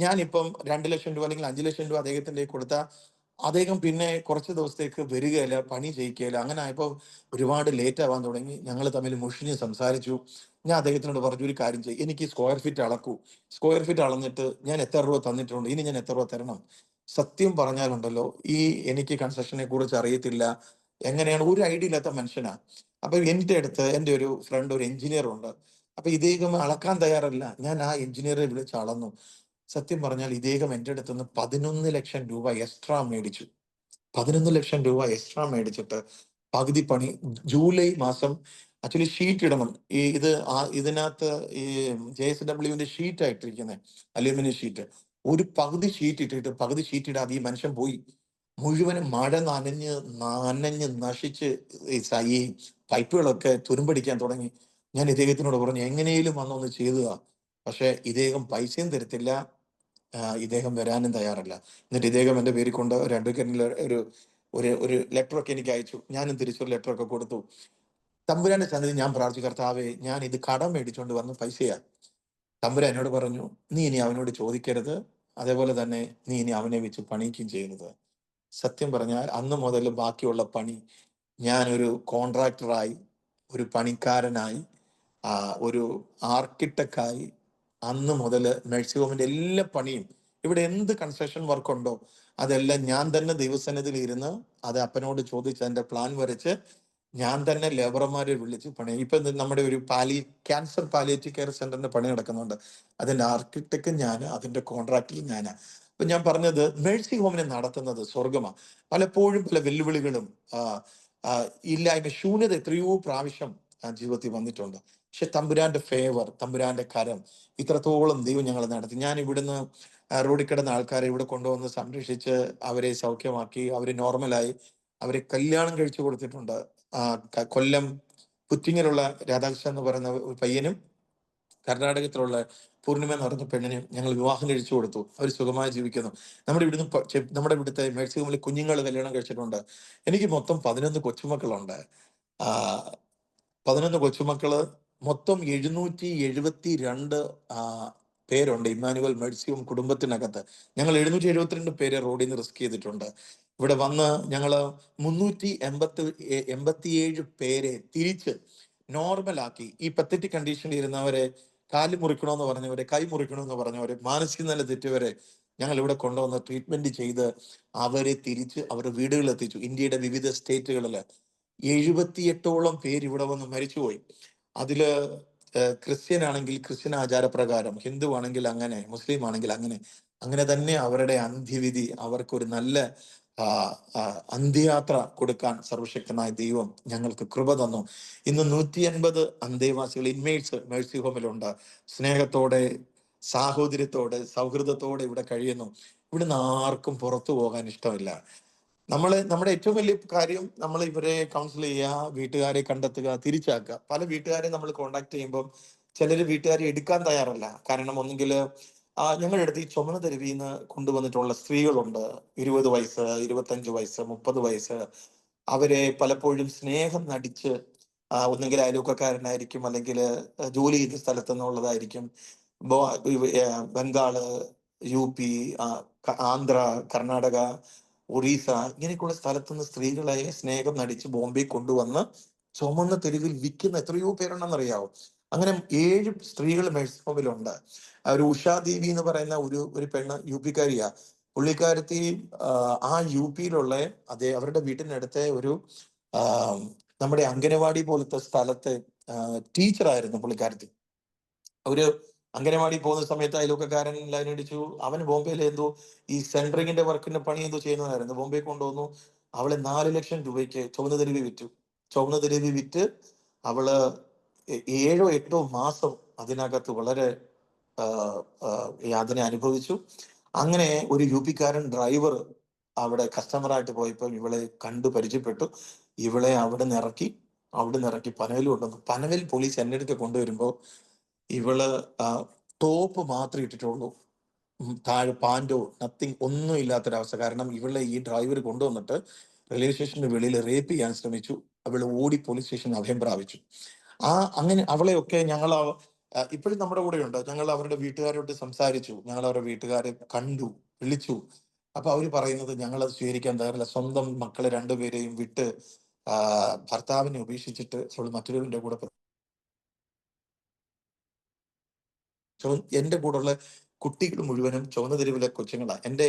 ഞാനിപ്പം 2 ലക്ഷം രൂപ അല്ലെങ്കിൽ 5 ലക്ഷം രൂപ അദ്ദേഹത്തിന്റെ കൊടുത്ത, അദ്ദേഹം പിന്നെ കുറച്ച് ദിവസത്തേക്ക് വരികയില്ല, പണി ചെയ്യിക്കുകയില്ല. അങ്ങനെ ആയപ്പോൾ ഒരുപാട് ലേറ്റ് ആവാൻ തുടങ്ങി. ഞങ്ങൾ തമ്മിൽ മുഷിഞ്ഞ് സംസാരിച്ചു. ഞാൻ അദ്ദേഹത്തിനോട് പറഞ്ഞു, ഒരു കാര്യം ചെയ്യും, എനിക്ക് സ്ക്വയർ ഫീറ്റ് അളക്കൂ, സ്ക്വയർ ഫീറ്റ് അളന്നിട്ട് ഞാൻ എത്ര രൂപ തന്നിട്ടുണ്ട്, ഇനി ഞാൻ എത്ര രൂപ തരണം. സത്യം പറഞ്ഞാലുണ്ടല്ലോ, ഈ എനിക്ക് കൺസ്ട്രക്ഷനെ കുറിച്ച് അറിയത്തില്ല, എങ്ങനെയാണ് ഒരു ഐഡിയ ഇല്ലാത്ത മനുഷ്യനാ. അപ്പൊ എൻ്റെ അടുത്ത് എൻ്റെ ഒരു ഫ്രണ്ട്, ഒരു എഞ്ചിനീയർ ഉണ്ട്. അപ്പൊ ഇദ്ദേഹം അളക്കാൻ തയ്യാറല്ല. ഞാൻ ആ എഞ്ചിനീയറെ വിളിച്ച് അളന്നു. സത്യം പറഞ്ഞാൽ ഇദ്ദേഹം എൻ്റെ അടുത്ത് നിന്ന് 11 ലക്ഷം രൂപ എക്സ്ട്രാ മേടിച്ചു. 11 ലക്ഷം രൂപ എക്സ്ട്രാ മേടിച്ചിട്ട് പകുതി പണി ജൂലൈ മാസം, ആക്ച്വലി ഷീറ്റ് ഇടണം. ഇതിനകത്ത് ഈ JSWന്റെ ഷീറ്റ് ആയിട്ടിരിക്കുന്നത്, അലൂമിനിയം ഷീറ്റ്. ഒരു പകുതി ഷീറ്റ് ഇട്ടിട്ട് പകുതി ഷീറ്റ് ഇടാതെ ഈ മനുഷ്യൻ പോയി. മുഴുവനും മഴ നനഞ്ഞ് നനഞ്ഞ് നശിച്ച് ഈ പൈപ്പുകളൊക്കെ തുരുമ്പടിക്കാൻ തുടങ്ങി. ഞാൻ ഇദ്ദേഹത്തിനോട് പറഞ്ഞു, എങ്ങനെയും വന്നൊന്ന് ചെയ്തതാ. പക്ഷെ ഇദ്ദേഹം പൈസയും തരത്തില്ല, ഇദ്ദേഹം വരാനും തയ്യാറല്ല. എന്നിട്ട് ഇദ്ദേഹം എൻ്റെ പേരിൽ കൊണ്ട് ഒരു അഡ്വക്കേറ്റിന്റെ ഒരു ഒരു ഒരു ലെറ്റർ ഒക്കെ എനിക്ക് അയച്ചു. ഞാനും തിരിച്ചൊരു ലെറ്റർ ഒക്കെ കൊടുത്തു. തമ്പുരാന്റെ സന്നിധി ഞാൻ പ്രാർത്ഥിച്ചു, കർത്താവേ, ഞാൻ ഇത് കടം മേടിച്ചുകൊണ്ട് വന്ന പൈസയാ. തമ്പുരാൻ എന്നോട് പറഞ്ഞു, നീ ഇനി അവനോട് ചോദിക്കരുത്, അതേപോലെ തന്നെ നീ ഇനി അവനെ വെച്ച് പണിയിക്കുകയും ചെയ്യരുത്. സത്യം പറഞ്ഞാൽ അന്ന് മുതൽ ബാക്കിയുള്ള പണി ഞാനൊരു കോൺട്രാക്ടറായി, ഒരു പണിക്കാരനായി, ഒരു ആർക്കിടെക്റ്റായി, അന്ന് മുതൽ മേഴ്സി ഹോമിന്റെ എല്ലാ പണിയും, ഇവിടെ എന്ത് കൺസ്ട്രക്ഷൻ വർക്ക് ഉണ്ടോ അതെല്ലാം ഞാൻ തന്നെ ദൈവസന്നിധിയിൽ ഇരുന്ന് അത് അപ്പനോട് ചോദിച്ച് അതിന്റെ പ്ലാൻ വരച്ച് ഞാൻ തന്നെ ലേബർമാരെ വിളിച്ച് പണി. ഇപ്പൊ നമ്മുടെ ഒരു ക്യാൻസർ പാലിയേറ്റീവ് കെയർ സെന്ററിന്റെ പണി നടക്കുന്നുണ്ട്. അതിന്റെ ആർക്കിടെക്റ്റും ഞാൻ, അതിന്റെ കോൺട്രാക്ടറും ഞാനാ. അപ്പൊ ഞാൻ പറഞ്ഞത്, മേഴ്സി ഹോമിനെ നടത്തുന്നത് സ്വർഗമാണ്. പലപ്പോഴും പല വെല്ലുവിളികളും ആ ആ, ഇല്ലായ്മ, ശൂന്യത എത്രയോ പ്രാവശ്യം ജീവിതത്തിൽ വന്നിട്ടുണ്ട്. പക്ഷെ തമ്പുരാന്റെ ഫേവർ, തമ്പുരാന്റെ കരം, ഇത്രത്തോളം ദൈവം ഞങ്ങളെ നടത്തി. ഞാൻ ഇവിടുന്ന് റോഡിൽ കിടന്ന ആൾക്കാരെ ഇവിടെ കൊണ്ടുവന്ന് സംരക്ഷിച്ച് അവരെ സൗഖ്യമാക്കി, അവര് നോർമലായി, അവരെ കല്യാണം കഴിച്ചു കൊടുത്തിട്ടുണ്ട്. കൊല്ലം പുറ്റിങ്ങലുള്ള രാധാകൃഷ്ണൻ എന്ന് പറയുന്ന ഒരു പയ്യനും കർണാടകത്തിലുള്ള പൂർണിമ എന്ന് പറഞ്ഞ പെണ്ണിനും ഞങ്ങൾ വിവാഹം കഴിച്ചു കൊടുത്തു. അവർ സുഖമായി ജീവിക്കുന്നു. നമ്മുടെ ഇവിടുത്തെ മേഴ്സി ഹോമിൽ കുഞ്ഞുങ്ങൾ കല്യാണം കഴിച്ചിട്ടുണ്ട്. എനിക്ക് മൊത്തം 11 കൊച്ചുമക്കളുണ്ട്. ആ 11 കൊച്ചുമക്കള്, മൊത്തം 772 പേരുണ്ട് ഇമ്മാനുവൽ മേഴ്സി ഹോം കുടുംബത്തിനകത്ത്. ഞങ്ങൾ 772 പേരെ റോഡിൽ നിന്ന് റിസ്ക് ചെയ്തിട്ടുണ്ട്. ഇവിടെ വന്ന് ഞങ്ങള് 387 പേരെ തിരിച്ച് നോർമലാക്കി. ഈ പത്തറ്റിക് കണ്ടീഷനിൽ ഇരുന്നവരെ, കാല് മുറിക്കണമെന്ന് പറഞ്ഞവരെ, കൈ മുറിക്കണമെന്ന് പറഞ്ഞവരെ, മാനസിക നില തെറ്റിയവരെ ഞങ്ങൾ ഇവിടെ കൊണ്ടുവന്ന് ട്രീറ്റ്മെന്റ് ചെയ്ത് അവരെ തിരിച്ച് അവരുടെ വീടുകളിൽ എത്തിച്ചു. ഇന്ത്യയുടെ വിവിധ സ്റ്റേറ്റുകളിൽ 78ഓളം പേര് ഇവിടെ വന്ന് മരിച്ചുപോയി. അതില് ക്രിസ്ത്യൻ ആണെങ്കിൽ ക്രിസ്ത്യൻ ആചാരപ്രകാരം, ഹിന്ദു ആണെങ്കിൽ അങ്ങനെ, മുസ്ലിം ആണെങ്കിൽ അങ്ങനെ. അങ്ങനെ തന്നെ അവരുടെ അന്ത്യവിധി അവർക്കൊരു നല്ല ആ, അന്ത്യയാത്ര കൊടുക്കാൻ സർവശക്തനായ ദൈവം ഞങ്ങൾക്ക് കൃപ തന്നു. ഇന്ന് 150 അന്തേവാസികൾ ഇൻമേറ്റ്സ് മേഴ്സി ഹോമിലുണ്ട്. സ്നേഹത്തോടെ, സാഹോദര്യത്തോടെ, സൗഹൃദത്തോടെ ഇവിടെ കഴിയുന്നു. ഇവിടുന്ന് ആർക്കും പുറത്തു പോകാൻ ഇഷ്ടമില്ല. നമ്മുടെ ഏറ്റവും വലിയ കാര്യം, നമ്മൾ ഇവരെ കൗൺസിൽ ചെയ്യുക, വീട്ടുകാരെ കണ്ടെത്തുക, തിരിച്ചാക്കുക. പല വീട്ടുകാരെ നമ്മൾ കോണ്ടാക്ട് ചെയ്യുമ്പോൾ ചിലര് വീട്ടുകാരെ എടുക്കാൻ തയ്യാറല്ല. കാരണം ഒന്നുകിൽ ഞങ്ങളുടെ അടുത്ത് ഈ ചുമന്ന തെരുവിൽ നിന്ന് കൊണ്ടുവന്നിട്ടുള്ള സ്ത്രീകളുണ്ട്. 20 വയസ്സ്, 25 വയസ്സ്, 30 വയസ്സ്. അവരെ പലപ്പോഴും സ്നേഹം നടിച്ച്, ഒന്നുകിൽ അയൽവക്കക്കാരനായിരിക്കും, അല്ലെങ്കിൽ ജോലി ചെയ്ത സ്ഥലത്തു നിന്നുള്ളതായിരിക്കും. ബംഗാള്, UP, ആന്ധ്ര, കർണാടക, ഒറീസ, ഇങ്ങനെയൊക്കെയുള്ള സ്ഥലത്തുനിന്ന് സ്ത്രീകളെ സ്നേഹം നടിച്ച് ബോംബെ കൊണ്ടുവന്ന് ചുമന്ന തെരുവിൽ വിൽക്കുന്ന എത്രയോ പേരുണ്ടെന്നറിയാവോ? അങ്ങനെ 7 സ്ത്രീകൾ മെഴ്സിഫോമിലുണ്ട്. ഒരു ഉഷാ ദേവി എന്ന് പറയുന്ന ഒരു പെണ്ണ് UP-കാരിയാ. പുള്ളിക്കാരത്തി UP-യിലുള്ള അവരുടെ വീട്ടിനടുത്തെ ഒരു ആ, നമ്മുടെ അംഗനവാടി പോലത്തെ സ്ഥലത്തെ ടീച്ചറായിരുന്നു പുള്ളിക്കാരത്തി. ഒരു അംഗനവാടി പോകുന്ന സമയത്ത് അയൽവക്കക്കാരൻ ലൈൻ അടിച്ചു. അവന് ബോംബെയിൽ എന്തോ ഈ സെൻട്രിങ്ങിന്റെ വർക്കിന്റെ പണി എന്തോ ചെയ്യുന്നതായിരുന്നു. ബോംബെ കൊണ്ടുവന്നു. അവളെ 4 ലക്ഷം രൂപയ്ക്ക് ചുവന്ന തെരുവി വിറ്റു. ചുവന്ന തെരുവി വിറ്റ് അവള് 7 8 മാസം അതിനകത്ത് വളരെ ആ, ആ, യാതന അനുഭവിച്ചു. അങ്ങനെ ഒരു UP-കാരൻ ഡ്രൈവർ അവിടെ കസ്റ്റമറായിട്ട് പോയപ്പോൾ ഇവളെ കണ്ടു പരിചയപ്പെട്ടു. ഇവളെ അവിടെ നിന്ന് ഇറക്കി പനവേൽ കൊണ്ടുവന്നു. പനവേൽ പോലീസ് എന്റെ അടുത്ത് കൊണ്ടുവരുമ്പോ ഇവള് ടോപ്പ് മാത്രമേ ഇട്ടിട്ടുള്ളൂ. താഴെ പാന്റോ നത്തിങ് ഒന്നും ഇല്ലാത്തൊരവസ്ഥ. കാരണം ഇവളെ ഈ ഡ്രൈവർ കൊണ്ടുവന്നിട്ട് റെയിൽവേ സ്റ്റേഷന്റെ വെളിയിൽ റേപ്പ് ചെയ്യാൻ ശ്രമിച്ചു. അവൾ ഓടി പോലീസ് സ്റ്റേഷനിൽ അഭയം പ്രാപിച്ചു. അങ്ങനെ അവളെയൊക്കെ ഞങ്ങൾ ഇപ്പോഴും നമ്മുടെ കൂടെയുണ്ട്. ഞങ്ങൾ അവരുടെ വീട്ടുകാരോട് സംസാരിച്ചു, ഞങ്ങൾ അവരുടെ വീട്ടുകാരെ കണ്ടു, വിളിച്ചു. അപ്പൊ അവര് പറയുന്നത് ഞങ്ങൾ അത് സ്വീകരിക്കാൻ തയ്യാറില്ല. സ്വന്തം മക്കളെ രണ്ടുപേരെയും വിട്ട് ആ ഭർത്താവിനെ ഉപേക്ഷിച്ചിട്ട് അവൾ മറ്റൊരുവന്റെ കൂടെ എന്റെ കൂടെയുള്ള കുട്ടികൾ മുഴുവനും ചുവന്ന തെരുവിലെ കൊച്ചുങ്ങളാണ്. എന്റെ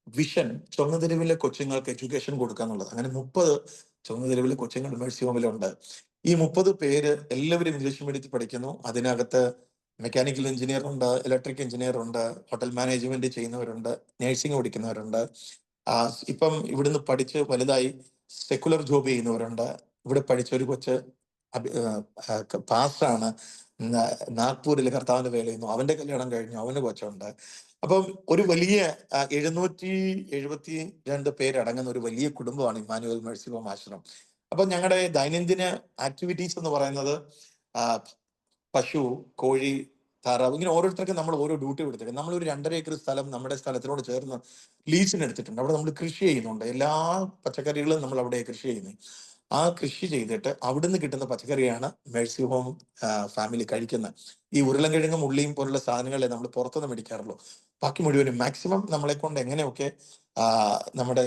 വിഷൻ ചുവന്ന തെരുവിലെ കൊച്ചുങ്ങൾക്ക് എഡ്യൂക്കേഷൻ കൊടുക്കുക എന്നുള്ളത്. അങ്ങനെ 30 ചുവന്ന തെരുവിലെ കൊച്ചുങ്ങൾ മേഴ്സി ഹോമിലുണ്ട്. ഈ 30 പേര് എല്ലാവരും ഇംഗ്ലീഷ് മീഡിയത്തിൽ പഠിക്കുന്നു. അതിനകത്ത് മെക്കാനിക്കൽ എഞ്ചിനീയർ ഉണ്ട്, ഇലക്ട്രിക് എഞ്ചിനീയർ ഉണ്ട്, ഹോട്ടൽ മാനേജ്മെന്റ് ചെയ്യുന്നവരുണ്ട്, നഴ്സിംഗ് പഠിക്കുന്നവരുണ്ട്. ഇപ്പം ഇവിടുന്ന് പഠിച്ച് വലുതായി സെക്കുലർ ജോബ് ചെയ്യുന്നവരുണ്ട്. ഇവിടെ പഠിച്ച ഒരു കൊച്ച് പാസ്റ്റാണ്, നാഗ്പൂരിൽ കർത്താവിന്റെ വേല ചെയ്യുന്നു. അവന്റെ കല്യാണം കഴിഞ്ഞു, അവന് കൊച്ചുണ്ട്. അപ്പം ഒരു വലിയ 772 പേരടങ്ങുന്ന ഒരു വലിയ കുടുംബമാണ് ഇമ്മാനുവൽ മേഴ്സി ഹോം ആശ്രമം. അപ്പൊ ഞങ്ങളുടെ ദൈനംദിന ആക്ടിവിറ്റീസ് എന്ന് പറയുന്നത് ആ, പശു, കോഴി, താറാവ്, ഇങ്ങനെ ഓരോരുത്തർക്കും നമ്മൾ ഓരോ ഡ്യൂട്ടി കൊടുത്തിട്ടുണ്ട്. നമ്മൾ ഒരു 2.5 ഏക്കർ സ്ഥലം നമ്മുടെ സ്ഥലത്തിനോട് ചേർന്ന് ലീസിന് എടുത്തിട്ടുണ്ട്. അവിടെ നമ്മൾ കൃഷി ചെയ്യുന്നുണ്ട്. എല്ലാ പച്ചക്കറികളും നമ്മൾ അവിടെ കൃഷി ചെയ്യുന്നത്. ആ കൃഷി ചെയ്തിട്ട് അവിടുന്ന് കിട്ടുന്ന പച്ചക്കറിയാണ് മേഴ്സി ഹോം ഫാമിലി കഴിക്കുന്നത്. ഈ ഉരുളൻകിഴങ്ങും ഉള്ളിയും പോലുള്ള സാധനങ്ങളെ നമ്മൾ പുറത്തുനിന്ന് മേടിക്കാറുള്ളൂ. ബാക്കി മുഴുവനും മാക്സിമം നമ്മളെ കൊണ്ട് എങ്ങനെയൊക്കെ ആ, നമ്മുടെ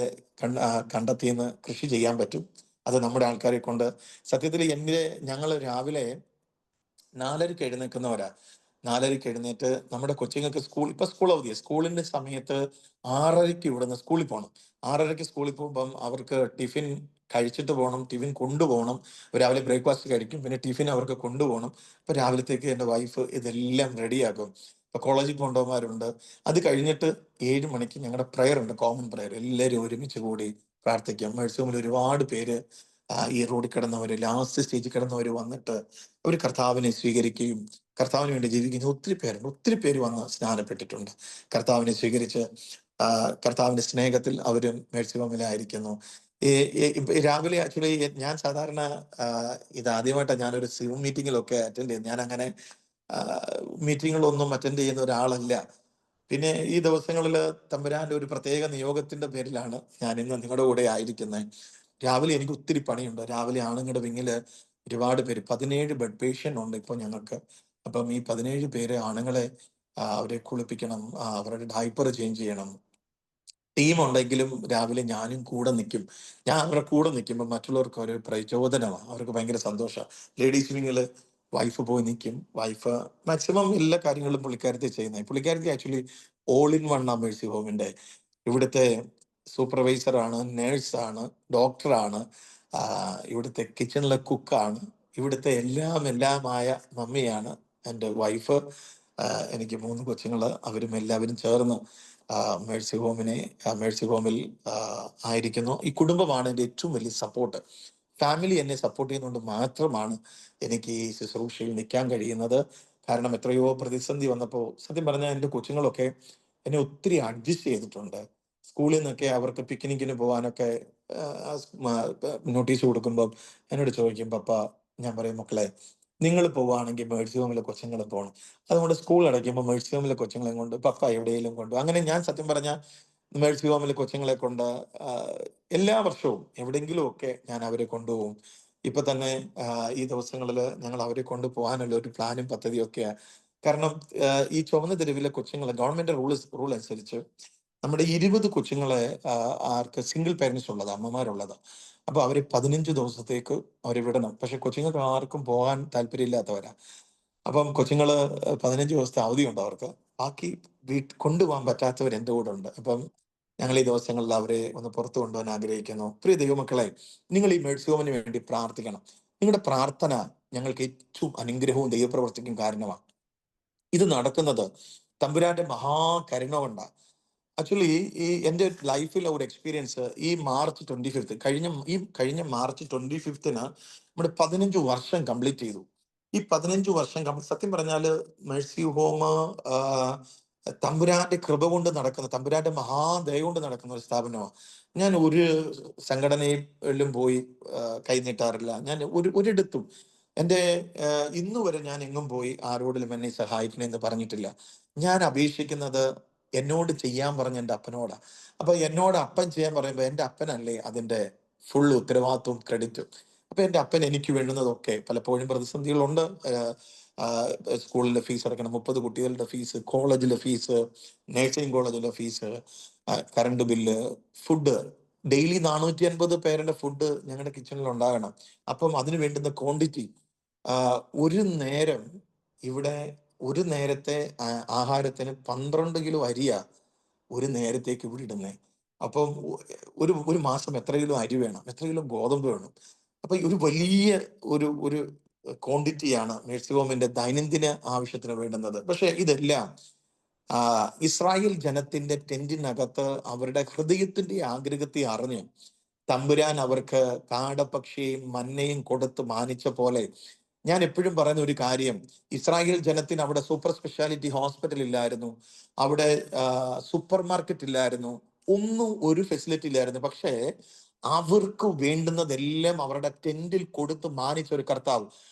കണ്ടെത്തിയെന്ന് കൃഷി ചെയ്യാൻ പറ്റും, അത് നമ്മുടെ ആൾക്കാരെ കൊണ്ട്. സത്യത്തിൽ ഞങ്ങൾ രാവിലെ 4:30 എഴുന്നേൽക്കുന്നവരാ. 4:30 എഴുന്നേറ്റ് നമ്മുടെ കൊച്ചുങ്ങൾക്ക് സ്കൂൾ അവധിയാ. സ്കൂളിന്റെ സമയത്ത് 6:30 ഇവിടുന്ന് സ്കൂളിൽ പോകണം. 6:30 സ്കൂളിൽ പോകുമ്പം അവർക്ക് ടിഫിൻ കഴിച്ചിട്ട് പോകണം, ടിഫിൻ കൊണ്ടുപോകണം. രാവിലെ ബ്രേക്ക്ഫാസ്റ്റ് കഴിക്കും, പിന്നെ ടിഫിൻ അവർക്ക് കൊണ്ടുപോകണം. അപ്പൊ രാവിലത്തേക്ക് എൻ്റെ വൈഫ് ഇതെല്ലാം റെഡിയാക്കും. ഇപ്പൊ കോളേജിൽ പോകേണ്ടവന്മാരുണ്ട്. അത് കഴിഞ്ഞിട്ട് 7 മണിക്ക് ഞങ്ങളുടെ പ്രെയർ ഉണ്ട്, കോമൺ പ്രെയർ. എല്ലാവരും ഒരുമിച്ച് കൂടി പ്രാർത്ഥിക്കും. മേഴ്സി ഹോമിൽ ഒരുപാട് പേര് ഈ റോഡിൽ കിടന്നവര്, ലാസ്റ്റ് സ്റ്റേജിൽ കിടന്നവര് വന്നിട്ട് അവർ കർത്താവിനെ സ്വീകരിക്കുകയും കർത്താവിന് വേണ്ടി ജീവിക്കുന്ന ഒത്തിരി പേരുണ്ട്. ഒത്തിരി പേര് വന്ന് സ്നാനപ്പെട്ടിട്ടുണ്ട്, കർത്താവിനെ സ്വീകരിച്ച് കർത്താവിന്റെ സ്നേഹത്തിൽ അവരും മേഴ്സി ഹോമിലായിരിക്കുന്നു. രാവിലെ ആക്ച്വലി ഞാൻ സാധാരണ ഇത് ആദ്യമായിട്ടാണ് ഞാനൊരു സൂം മീറ്റിങ്ങിലൊക്കെ അറ്റൻഡ് ചെയ്യുന്നത്. ഞാൻ അങ്ങനെ മീറ്റിങ്ങുകളൊന്നും അറ്റൻഡ് ചെയ്യുന്ന ഒരാളല്ല. പിന്നെ ഈ ദിവസങ്ങളിൽ തമ്പുരാന്റെ ഒരു പ്രത്യേക നിയോഗത്തിന്റെ പേരിലാണ് ഞാൻ ഇന്ന് നിങ്ങളുടെ കൂടെ ആയിരിക്കുന്നത്. രാവിലെ എനിക്ക് ഒത്തിരി പണിയുണ്ട്. രാവിലെ ആണുങ്ങളുടെ വിങ്ങില് ഒരുപാട് പേര്, 17 ബെഡ് പേഷ്യന്റ് ഉണ്ട് ഇപ്പോൾ ഞങ്ങൾക്ക്. അപ്പം ഈ 17 പേര് ആണുങ്ങളെ അവരെ കുളിപ്പിക്കണം, അവരുടെ ഡയപ്പർ ചേഞ്ച് ചെയ്യണം. ടീം ഉണ്ടെങ്കിലും രാവിലെ ഞാനും കൂടെ നിൽക്കും. ഞാൻ അവരുടെ കൂടെ നിൽക്കുമ്പോൾ മറ്റുള്ളവർക്ക് ഒരു പ്രചോദനമാണ്, അവർക്ക് ഭയങ്കര സന്തോഷമാണ്. ലേഡീസ് വിങ്ങില് വൈഫ് പോയി നിൽക്കും. വൈഫ് മാക്സിമം എല്ലാ കാര്യങ്ങളും പുള്ളിക്കാരത്തി ചെയ്യുന്നത്. പുള്ളിക്കാരത്തി ആക്ച്വലി ഓൾ ഇൻ വൺ ആ മേഴ്സി ഹോമിന്റെ. ഇവിടുത്തെ സൂപ്പർവൈസറാണ്, നേഴ്സാണ്, ഡോക്ടറാണ്, ഇവിടുത്തെ കിച്ചണിലെ കുക്കാണ്, ഇവിടുത്തെ എല്ലാമായ മമ്മിയാണ് എൻ്റെ വൈഫ്. എനിക്ക് 3 കൊച്ചുങ്ങള്, അവരും എല്ലാവരും ചേർന്ന് മേഴ്സി ഹോമിനെ മേഴ്സി ഹോമിൽ ആ, ആയിരിക്കുന്നു. ഈ കുടുംബമാണ് എൻ്റെ ഏറ്റവും വലിയ സപ്പോർട്ട്. ഫാമിലി എന്നെ സപ്പോർട്ട് ചെയ്യുന്നതുകൊണ്ട് മാത്രമാണ് എനിക്ക് ഈ ശുശ്രൂഷയിൽ നിൽക്കാൻ കഴിയുന്നത്. കാരണം എത്രയോ പ്രതിസന്ധി വന്നപ്പോൾ സത്യം പറഞ്ഞാൽ എൻ്റെ കൊച്ചുങ്ങളൊക്കെ എന്നെ ഒത്തിരി അഡ്ജസ്റ്റ് ചെയ്തിട്ടുണ്ട്. സ്കൂളിൽ നിന്നൊക്കെ അവർക്ക് പിക്നിക്കിന് പോകാനൊക്കെ നോട്ടീസ് കൊടുക്കുമ്പോൾ എന്നോട് ചോദിക്കും, പപ്പ. ഞാൻ പറയും, മക്കളെ, നിങ്ങൾ പോവുകയാണെങ്കിൽ മേഴ്സി ഹോമിലെ കൊച്ചുങ്ങൾ പോകണം. അതുകൊണ്ട് സ്കൂൾ അടയ്ക്കുമ്പോൾ മേഴ്സി ഹോമിലെ കൊച്ചുങ്ങളെ കൊണ്ട് പപ്പ എവിടെയെങ്കിലും കൊണ്ടു. അങ്ങനെ ഞാൻ സത്യം പറഞ്ഞാൽ മേഴ്സി ഹോമിലെ കൊച്ചുങ്ങളെ കൊണ്ട് ആ, എല്ലാ വർഷവും എവിടെയെങ്കിലും ഒക്കെ ഞാൻ അവരെ കൊണ്ടുപോകും. ഇപ്പൊ തന്നെ ഈ ദിവസങ്ങളിൽ ഞങ്ങൾ അവരെ കൊണ്ടുപോകാനുള്ള ഒരു പ്ലാനും പദ്ധതിയും ഒക്കെയാ. കാരണം ഈ ചുവന്ന തെരുവിലെ കൊച്ചുങ്ങളെ ഗവൺമെന്റ് റൂൾ അനുസരിച്ച് നമ്മുടെ 20 കൊച്ചുങ്ങളെ ആർക്ക് സിംഗിൾ പേരൻസ് ഉള്ളത്, അമ്മമാരുള്ളത്. അപ്പൊ അവരെ 15 ദിവസത്തേക്ക് അവരെ വിടണം. പക്ഷെ കൊച്ചുങ്ങൾക്ക് ആർക്കും പോകാൻ താല്പര്യമില്ലാത്തവരാ. അപ്പം കൊച്ചുങ്ങള് 15 ദിവസത്തെ അവധിയുണ്ട് അവർക്ക്. ബാക്കി കൊണ്ടുപോകാൻ പറ്റാത്തവർ എൻ്റെ കൂടെ ഉണ്ട്. അപ്പം ഞങ്ങൾ ഈ ദിവസങ്ങളിൽ അവരെ ഒന്ന് പുറത്തു കൊണ്ടുപോകാൻ ആഗ്രഹിക്കുന്നു. പ്രിയ ദൈവമക്കളെ, നിങ്ങൾ ഈ മേഴ്സി ഹോമിന് വേണ്ടി പ്രാർത്ഥിക്കണം. നിങ്ങളുടെ പ്രാർത്ഥന ഞങ്ങൾക്ക് ഏറ്റവും അനുഗ്രഹവും ദൈവപ്രവർത്തിക്കും കാരണമാണ്. ഇത് നടക്കുന്നത് തമ്പുരാന്റെ മഹാകരുണ കൊണ്ടാണ്. ആക്ച്വലി ഈ എൻ്റെ ലൈഫിലെ ഒരു എക്സ്പീരിയൻസ്, ഈ മാർച്ച് 25 കഴിഞ്ഞ മാർച്ച് 25 നമ്മുടെ 15 വർഷം കംപ്ലീറ്റ് ചെയ്തു. ഈ 15 വർഷം സത്യം പറഞ്ഞാല് മേഴ്സി ഹോം തമ്പുരാന്റെ കൃപ കൊണ്ട് നടക്കുന്ന, തമ്പുരാന്റെ മഹാദയ കൊണ്ട് നടക്കുന്ന ഒരു സ്ഥാപനമാണ്. ഞാൻ ഒരു സംഘടനയിലും പോയി കൈനീട്ടാറില്ല. ഞാൻ ഒരിടത്തും എൻ്റെ ഇന്നു വരെ ഞാൻ എങ്ങും പോയി ആരോടിലും എന്നെ സഹായിക്കണമെന്ന് പറഞ്ഞിട്ടില്ല. ഞാൻ അപേക്ഷിക്കുന്നത് എന്നോട് ചെയ്യാൻ പറഞ്ഞ എൻ്റെ അപ്പനോടാ. അപ്പൊ എന്നോട് അപ്പൻ ചെയ്യാൻ പറയുമ്പോൾ എൻ്റെ അപ്പനല്ലേ അതിന്റെ ഫുൾ ഉത്തരവാദിത്വവും ക്രെഡിറ്റും. അപ്പൊ എൻ്റെ അപ്പൻ എനിക്ക് വേണ്ടുന്നതൊക്കെ, പലപ്പോഴും പ്രതിസന്ധികളുണ്ട്. സ്കൂളിലെ ഫീസ് അടക്കണം, 30 കുട്ടികളുടെ ഫീസ്, കോളേജിലെ ഫീസ്, നഴ്സിംഗ് കോളേജിലെ fees, current bill, food. Daily 450 പേരുടെ ഫുഡ് ഞങ്ങളുടെ കിച്ചണിൽ ഉണ്ടാകണം. അപ്പം അതിന് വേണ്ടുന്ന ക്വാണ്ടിറ്റി, ഒരു നേരം ഇവിടെ ഒരു നേരത്തെ ആഹാരത്തിന് 12 കിലോ അരിയാ ഒരു നേരത്തേക്ക് ഇവിടെ ഇടുന്നേ. അപ്പം ഒരു മാസം എത്ര കിലോ അരി വേണം, എത്ര കിലോ ഗോതമ്പ് വേണം. അപ്പൊ ഒരു വലിയ ഒരു ക്വാണ്ടിറ്റിയാണ് മേഴ്സി ഹോമിന്റെ ദൈനംദിന ആവശ്യത്തിന് വേണ്ടുന്നത്. പക്ഷെ ഇതെല്ലാം ഇസ്രായേൽ ജനത്തിന്റെ ടെന്റിനകത്ത് അവരുടെ ഹൃദയത്തിന്റെ ആഗ്രഹത്തെ അറിഞ്ഞ് തമ്പുരാൻ അവർക്ക് കാടപ്പക്ഷിയും മന്നയും കൊടുത്ത് മാനിച്ച പോലെ, ഞാൻ എപ്പോഴും പറയുന്ന ഒരു കാര്യം, ഇസ്രായേൽ ജനത്തിന് അവിടെ സൂപ്പർ സ്പെഷ്യാലിറ്റി ഹോസ്പിറ്റൽ ഇല്ലായിരുന്നു, അവിടെ സൂപ്പർ മാർക്കറ്റ് ഇല്ലായിരുന്നു, ഒന്നും ഒരു ഫെസിലിറ്റി ഇല്ലായിരുന്നു. പക്ഷേ അവർക്ക് വേണ്ടുന്നതെല്ലാം അവരുടെ ടെന്റിൽ കൊടുത്ത് മാനിച്ച ഒരു കർത്താവ്.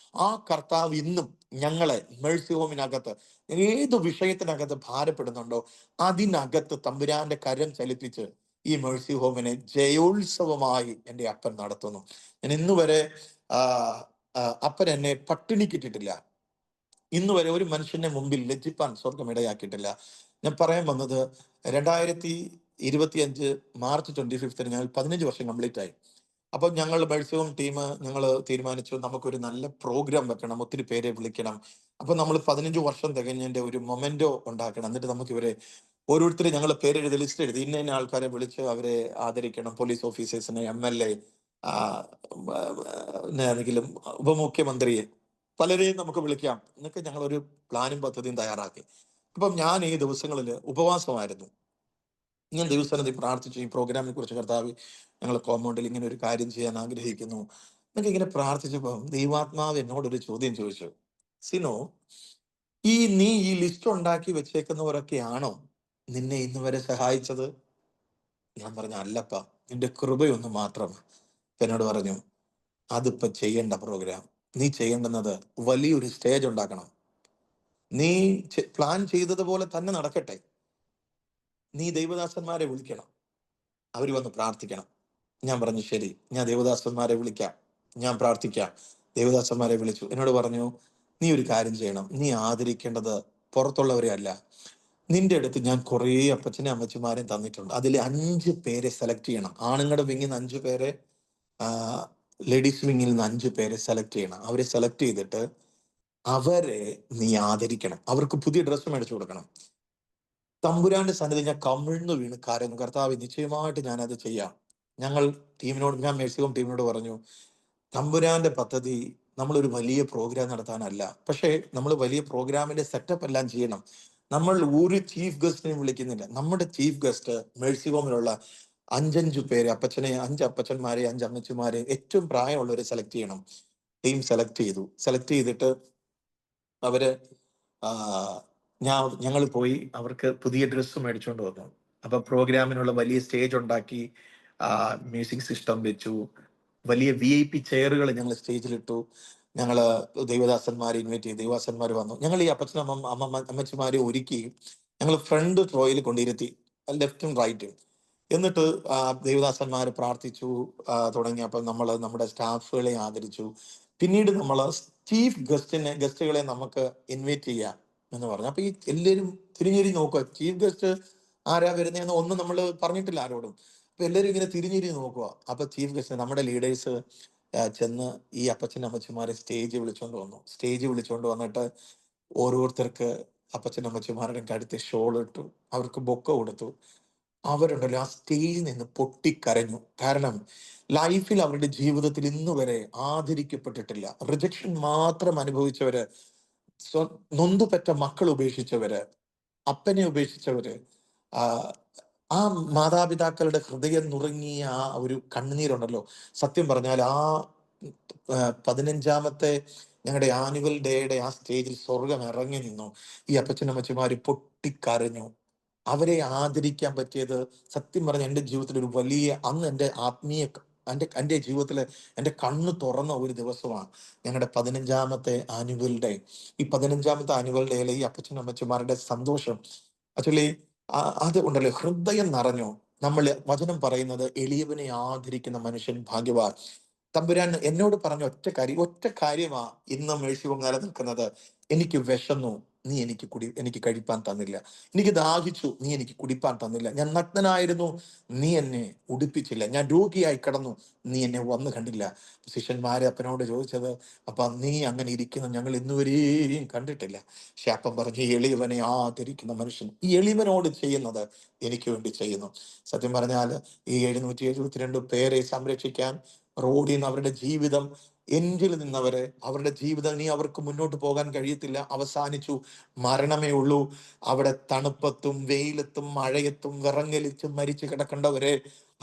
ആ കർത്താവ് ഇന്നും ഞങ്ങളെ മേഴ്സി ഹോമിനകത്ത് ഏത് വിഷയത്തിനകത്ത് ഭാരപ്പെടുന്നുണ്ടോ അതിനകത്ത് തമ്പുരാന്റെ കരം ചലിപ്പിച്ച് ഈ മേഴ്സി ഹോമിനെ ജയോത്സവമായി എൻ്റെ അപ്പൻ നടത്തുന്നു. ഞാൻ ഇന്ന് വരെ ആ അപ്പൻ എന്നെ പട്ടിണിക്കിട്ടിട്ടില്ല. ഇന്ന് വരെ ഒരു മനുഷ്യന്റെ മുമ്പിൽ ലജ്ജിപ്പാൻ സ്വർഗം ഇടയാക്കിയിട്ടില്ല. ഞാൻ പറയാൻ വന്നത്, 2025 മാർച്ച് 25 ഞങ്ങൾ 15 വർഷം കംപ്ലീറ്റ് ആയി. അപ്പൊ ഞങ്ങൾ മത്സരവും ടീം ഞങ്ങൾ തീരുമാനിച്ചു നമുക്കൊരു നല്ല പ്രോഗ്രാം വെക്കണം, ഒത്തിരി പേരെ വിളിക്കണം. അപ്പൊ നമ്മൾ 15 വർഷം തികഞ്ഞതിന്റെ ഒരു മൊമെന്റോ ഉണ്ടാക്കണം. എന്നിട്ട് നമുക്ക് ഇവരെ ഓരോരുത്തരും ഞങ്ങൾ പേരെഴുതി ലിസ്റ്റ് എഴുതി ഇന്ന ഇന്ന ആൾക്കാരെ വിളിച്ച് അവരെ ആദരിക്കണം. പോലീസ് ഓഫീസേഴ്സിനെ, MLA, ഏതെങ്കിലും ഉപമുഖ്യമന്ത്രിയെ, പലരെയും നമുക്ക് വിളിക്കാം എന്നൊക്കെ ഞങ്ങളൊരു പ്ലാനും പദ്ധതിയും തയ്യാറാക്കി. അപ്പം ഞാൻ ഈ ദിവസങ്ങളിൽ ഉപവാസമായിരുന്നു. ഞാൻ ദിവസത്തിൽ പ്രാർത്ഥിച്ചു, ഈ പ്രോഗ്രാമിനെ കുറിച്ച് കർത്താവ്, ഞങ്ങൾ കോമ്പൗണ്ടിൽ ഇങ്ങനെ ഒരു കാര്യം ചെയ്യാൻ ആഗ്രഹിക്കുന്നു എന്നൊക്കെ ഇങ്ങനെ പ്രാർത്ഥിച്ചപ്പോൾ ദൈവാത്മാവ് എന്നോടൊരു ചോദ്യം ചോദിച്ചു. സിനോ, നീ ഈ ലിസ്റ്റ് ഉണ്ടാക്കി വെച്ചേക്കുന്നവരൊക്കെയാണോ നിന്നെ ഇന്ന് വരെ സഹായിച്ചത്? ഞാൻ പറഞ്ഞു, അല്ലപ്പ, നിന്റെ കൃപയൊന്ന് മാത്രം. എന്നോട് പറഞ്ഞു, അതിപ്പോ ചെയ്യേണ്ട പ്രോഗ്രാം, നീ ചെയ്യേണ്ടുന്നത് വലിയൊരു സ്റ്റേജ് ഉണ്ടാക്കണം. നീ പ്ലാൻ ചെയ്തതുപോലെ തന്നെ നടക്കട്ടെ. നീ ദൈവദാസന്മാരെ വിളിക്കണം, അവർ വന്ന് പ്രാർത്ഥിക്കണം. ഞാൻ പറഞ്ഞു, ശരി, ഞാൻ ദേവദാസന്മാരെ വിളിക്കാം, ഞാൻ പ്രാർത്ഥിക്കാം. ദേവദാസന്മാരെ വിളിച്ചു. എന്നോട് പറഞ്ഞു, നീ ഒരു കാര്യം ചെയ്യണം, നീ ആദരിക്കേണ്ടത് പുറത്തുള്ളവരെ അല്ല. നിന്റെ അടുത്ത് ഞാൻ കുറേ അപ്പച്ചനെ അമ്മച്ചിമാരെയും തന്നിട്ടുണ്ട്, അതിൽ 5 പേരെ സെലക്ട് ചെയ്യണം. ആണുങ്ങളുടെ വിങ്ങിൽ നിന്ന് 5 പേരെ, ലേഡീസ് വിങ്ങിൽ നിന്ന് 5 പേരെ സെലക്ട് ചെയ്യണം. അവരെ സെലക്ട് ചെയ്തിട്ട് അവരെ നീ ആദരിക്കണം, അവർക്ക് പുതിയ ഡ്രസ്സ് മേടിച്ചു കൊടുക്കണം. തമ്പുരാന്റെ സന്നിധി ഞാൻ കമിഴ്ന്നു വീണ് കാര്യം, കർത്താവ് നിശ്ചയമായിട്ട് ഞാനത് ചെയ്യാം. ഞങ്ങൾ ഞാൻ മേഴ്സിഹോം ടീമിനോട് പറഞ്ഞു, തമ്പുരാന്റെ പദ്ധതി നമ്മളൊരു വലിയ പ്രോഗ്രാം നടത്താനല്ല, പക്ഷേ നമ്മൾ വലിയ പ്രോഗ്രാമിന്റെ സെറ്റപ്പ് എല്ലാം ചെയ്യണം. നമ്മൾ ഒരു ചീഫ് ഗസ്റ്റിനെയും വിളിക്കുന്നില്ല. നമ്മുടെ ചീഫ് ഗസ്റ്റ് മേഴ്സി ഹോമിലുള്ള അഞ്ചഞ്ചു പേര്, അപ്പച്ചനെ, അഞ്ച് അപ്പച്ചന്മാരെ, അഞ്ച് അമ്മച്ചിമാരെ, ഏറ്റവും പ്രായമുള്ളവരെ സെലക്ട് ചെയ്യണം. ടീം സെലക്ട് ചെയ്തു. സെലക്ട് ചെയ്തിട്ട് അവര് ആ, ഞങ്ങൾ പോയി അവർക്ക് പുതിയ ഡ്രസ്സ് മേടിച്ചുകൊണ്ട് വന്നു. അപ്പൊ പ്രോഗ്രാമിനുള്ള വലിയ സ്റ്റേജ് ഉണ്ടാക്കി, മ്യൂസിക് സിസ്റ്റം വെച്ചു, വലിയ VIP ചെയറുകൾ ഞങ്ങൾ സ്റ്റേജിലിട്ടു. ഞങ്ങള് ദൈവദാസന്മാരെ ഇൻവൈറ്റ് ചെയ്തു. ദൈവദാസന്മാർ വന്നു. ഞങ്ങൾ ഈ അമ്മച്ചിമാരെ ഒരുക്കി ഞങ്ങൾ ഫ്രണ്ട് റോയിൽ കൊണ്ടിരുത്തി, ലെഫ്റ്റും റൈറ്റും. എന്നിട്ട് ആ, ദേവദാസന്മാർ പ്രാർത്ഥിച്ചു തുടങ്ങിയപ്പോൾ നമ്മൾ നമ്മുടെ സ്റ്റാഫുകളെ ആദരിച്ചു. പിന്നീട് നമ്മൾ ചീഫ് ഗസ്റ്റുകളെ നമുക്ക് ഇൻവൈറ്റ് ചെയ്യാം എന്ന് പറഞ്ഞു. അപ്പൊ ഈ എല്ലാവരും തിരിഞ്ഞിരി നോക്കുക, ചീഫ് ഗസ്റ്റ് ആരാ വരുന്നതെന്ന് ഒന്നും നമ്മൾ പറഞ്ഞിട്ടില്ല ആരോടും. അപ്പൊ എല്ലാവരും ഇങ്ങനെ തിരിഞ്ഞിരി നോക്കുക. അപ്പൊ ചീഫ് ഗസ്റ്റ് നമ്മുടെ ലീഡേഴ്സ് ചെന്ന് ഈ അപ്പച്ചൻ അമ്മച്ചിമാരെ സ്റ്റേജ് വിളിച്ചോണ്ട് വന്നു. സ്റ്റേജ് വിളിച്ചോണ്ട് വന്നിട്ട് ഓരോരുത്തർക്ക് അപ്പച്ചൻ അമ്മച്ചിമാരുടെ കഴുത്ത് ഷോൾ ഇട്ടു, അവർക്ക് ബൊക്ക കൊടുത്തു. അവരുണ്ടല്ലോ ആ സ്റ്റേജിൽ നിന്ന് പൊട്ടിക്കരഞ്ഞു. കാരണം ലൈഫിൽ അവരുടെ ജീവിതത്തിൽ ഇന്ന് വരെ ആദരിക്കപ്പെട്ടിട്ടില്ല. റിജക്ഷൻ മാത്രം അനുഭവിച്ചവര്, നൊന്തുപെറ്റ മക്കൾ ഉപേക്ഷിച്ചവര്, അപ്പനെ ഉപേക്ഷിച്ചവര്, ആ ആ മാതാപിതാക്കളുടെ ഹൃദയം നുറുങ്ങിയ ആ ഒരു കണ്ണുനീരുണ്ടല്ലോ. സത്യം പറഞ്ഞാൽ ആ 15ാമത്തെ ഞങ്ങളുടെ ആനുവൽ ഡേയുടെ ആ സ്റ്റേജിൽ സ്വർഗം ഇറങ്ങി നിന്നു. ഈ അപ്പച്ചനമ്മച്ചിമാര് പൊട്ടിക്കരഞ്ഞു. അവരെ ആദരിക്കാൻ പറ്റിയത് സത്യം പറഞ്ഞ എൻ്റെ ജീവിതത്തിൽ ഒരു വലിയ, അന്ന് എൻ്റെ ആത്മീയ എൻ്റെ ജീവിതത്തിൽ എൻ്റെ കണ്ണ് തുറന്ന ഒരു ദിവസമാണ് ഞങ്ങളുടെ 15ാമത്തെ ആനുവൽ ഡേ. ഈ 15ാമത്തെ ആനുവൽ ഡേയിലെ ഈ അപ്പച്ചനും അമ്മച്ചിമാരുടെ സന്തോഷം ആക്ച്വലി അത് ഉണ്ടല്ലോ, ഹൃദയം നിറഞ്ഞു. നമ്മൾ വചനം പറയുന്നത് എളിയവനെ ആദരിക്കുന്ന മനുഷ്യൻ ഭാഗ്യവാൻ. തമ്പുരാൻ എന്നോട് പറഞ്ഞ ഒറ്റ കാര്യമാ ഇന്ന് മേഴ്സിവും നിലനിൽക്കുന്നത്. എനിക്ക് വിശന്നു, നീ എനിക്ക് കഴിപ്പാൻ തന്നില്ല. എനിക്ക് ദാഹിച്ചു, നീ എനിക്ക് കുടിപ്പാൻ തന്നില്ല. ഞാൻ നഗ്നനായിരുന്നു, നീ എന്നെ ഉടുപ്പിച്ചില്ല. ഞാൻ രോഗിയായി കിടന്നു, നീ എന്നെ വന്നു കണ്ടില്ല. ശിഷ്യന്മാരെ അപ്പനോട് ചോദിച്ചത്, അപ്പൊ നീ അങ്ങനെ ഇരിക്കുന്ന ഞങ്ങൾ ഇന്നുവരെയും കണ്ടിട്ടില്ല. പക്ഷെ അപ്പം പറഞ്ഞു, ഈ എളിയവനെ ആദരിക്കുന്ന മനുഷ്യൻ ഈ എളിയവനോട് ചെയ്യുന്നത് എനിക്ക് വേണ്ടി ചെയ്യുന്നു. സത്യം പറഞ്ഞാൽ ഈ 772 പേരെ സംരക്ഷിക്കാൻ റോഡിൽ നിന്ന് അവരുടെ ജീവിതം, എൻഡിൽ നിന്നവരെ, അവരുടെ ജീവിതം ഇനി അവർക്ക് മുന്നോട്ട് പോകാൻ കഴിയത്തില്ല, അവസാനിച്ചു, മരണമേ ഉള്ളൂ. അവിടെ തണുപ്പത്തും വെയിലത്തും മഴയത്തും വിറങ്ങലിച്ചും മരിച്ചു കിടക്കേണ്ടവരെ,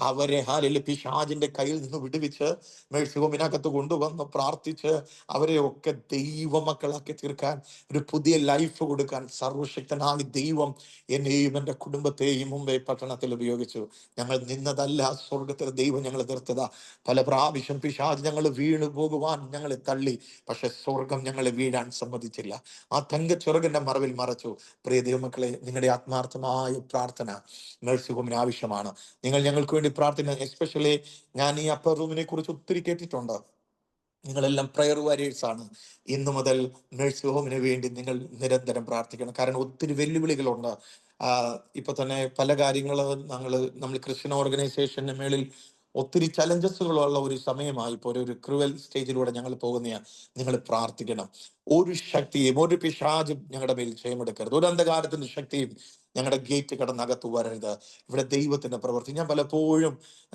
അവരെ ഹാലിൽ പിശാചിന്റെ കയ്യിൽ നിന്ന് വിടുവിച്ച് മേഴ്സി ഹോമിനകത്ത് കൊണ്ടുവന്ന് പ്രാർത്ഥിച്ച് അവരെ ഒക്കെ ദൈവമക്കളാക്കി തീർക്കാൻ, ഒരു പുതിയ ലൈഫ് കൊടുക്കാൻ സർവശക്തനായ ദൈവം എന്നെയും എൻ്റെ കുടുംബത്തെയും മുംബൈ പട്ടണത്തിൽ ഉപയോഗിച്ചു. ഞങ്ങൾ നിന്നതല്ല, സ്വർഗത്തിലെ ദൈവം ഞങ്ങൾ നിർത്തതാ. പല പ്രാവശ്യം പിശാച് ഞങ്ങൾ വീണു പോകുവാൻ ഞങ്ങളെ തള്ളി, പക്ഷെ സ്വർഗം ഞങ്ങളെ വീഴാൻ സമ്മതിച്ചില്ല. ആ തങ്കച്ചുറകിന്റെ മറവിൽ മറച്ചു. പ്രിയ ദൈവമക്കളെ, നിങ്ങളുടെ ആത്മാർത്ഥമായ പ്രാർത്ഥന മേഴ്സി ഹോമിന് ആവശ്യമാണ്. നിങ്ങൾ ഞങ്ങൾക്ക് വേണ്ടി പ്രാർത്ഥന. എസ്പെഷ്യലി ഞാൻ ഈ അപ്പർ റൂമിനെ കുറിച്ച് ഒത്തിരി കേട്ടിട്ടുണ്ട്. നിങ്ങളെല്ലാം പ്രയർ വാരിയേഴ്സ് ആണ്. ഇന്നു മുതൽ മേഴ്സി ഹോമിന് വേണ്ടി നിങ്ങൾ നിരന്തരം പ്രാർത്ഥിക്കണം. കാരണം ഒത്തിരി വെല്ലുവിളികളുണ്ട്. ഇപ്പൊ തന്നെ പല കാര്യങ്ങൾ നമ്മൾ ക്രിസ്ത്യൻ ഓർഗനൈസേഷന്റെ മേളിൽ ഒത്തിരി ചലഞ്ചസുകളുള്ള ഒരു സമയമായി. ഇപ്പോൾ ഒരു ക്രൂവൽ സ്റ്റേജിലൂടെ ഞങ്ങൾ പോകുന്ന, നിങ്ങൾ പ്രാർത്ഥിക്കണം. ഒരു ശക്തിയും ഒരു പിശാചും ഞങ്ങളുടെ മേൽ ജയമെടുക്കരുത്. ഒരു അന്ധകാരത്തിന്റെ ശക്തിയും ഞങ്ങളുടെ ഗേറ്റ് കടന്നകത്ത് വരരുത്. ഇവിടെ ദൈവത്തിന്റെ പ്രവൃത്തി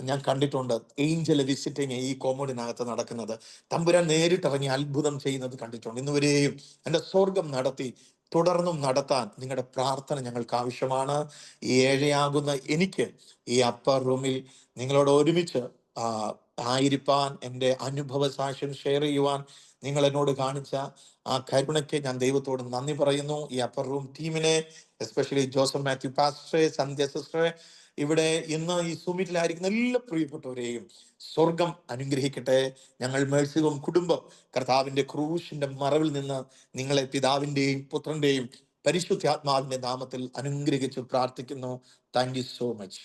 ഞാൻ കണ്ടിട്ടുണ്ട്. ഏഞ്ചൽ വിസിറ്റിങ് ഈ കോമഡിനകത്ത് നടക്കുന്നത്, തമ്പുരാൻ നേരിട്ടിറങ്ങി അത്ഭുതം ചെയ്യുന്നത് കണ്ടിട്ടുണ്ട്. ഇന്നുവരെയും എൻ്റെ സ്വർഗം നടത്തി, തുടർന്നും നടത്താൻ നിങ്ങളുടെ പ്രാർത്ഥന ഞങ്ങൾക്ക് ആവശ്യമാണ്. ഈ ഏഴയാകുന്ന എനിക്ക് ഈ അപ്പർ റൂമിൽ നിങ്ങളോട് ഒരുമിച്ച് ആ ആയിരിക്കാൻ, എൻ്റെ അനുഭവ സാക്ഷ്യം ഷെയർ ചെയ്യുവാൻ നിങ്ങൾ എന്നോട് കാണിച്ച ആ കരുണയ്ക്ക് ഞാൻ ദൈവത്തോട് നന്ദി പറയുന്നു. ഈ അപ്പർ റൂം ടീമിനെ, എസ്പെഷ്യലി ജോസഫ് മാത്യു പാസ്റ്ററെ, സന്ധ്യ സിസ്റ്ററെ, ഇവിടെ ഇന്ന് ഈ സുമിറ്റിലായിരിക്കുന്ന എല്ലാ പ്രിയപ്പെട്ടവരെയും സ്വർഗം അനുഗ്രഹിക്കട്ടെ. ഞങ്ങൾ മേഴ്സി ഹോം കുടുംബം കർത്താവിന്റെ ക്രൂശിന്റെ മറവിൽ നിന്ന് നിങ്ങളെ പിതാവിന്റെയും പുത്രന്റെയും പരിശുദ്ധാത്മാവിന്റെ നാമത്തിൽ അനുഗ്രഹിച്ച് പ്രാർത്ഥിക്കുന്നു. Thank you so much.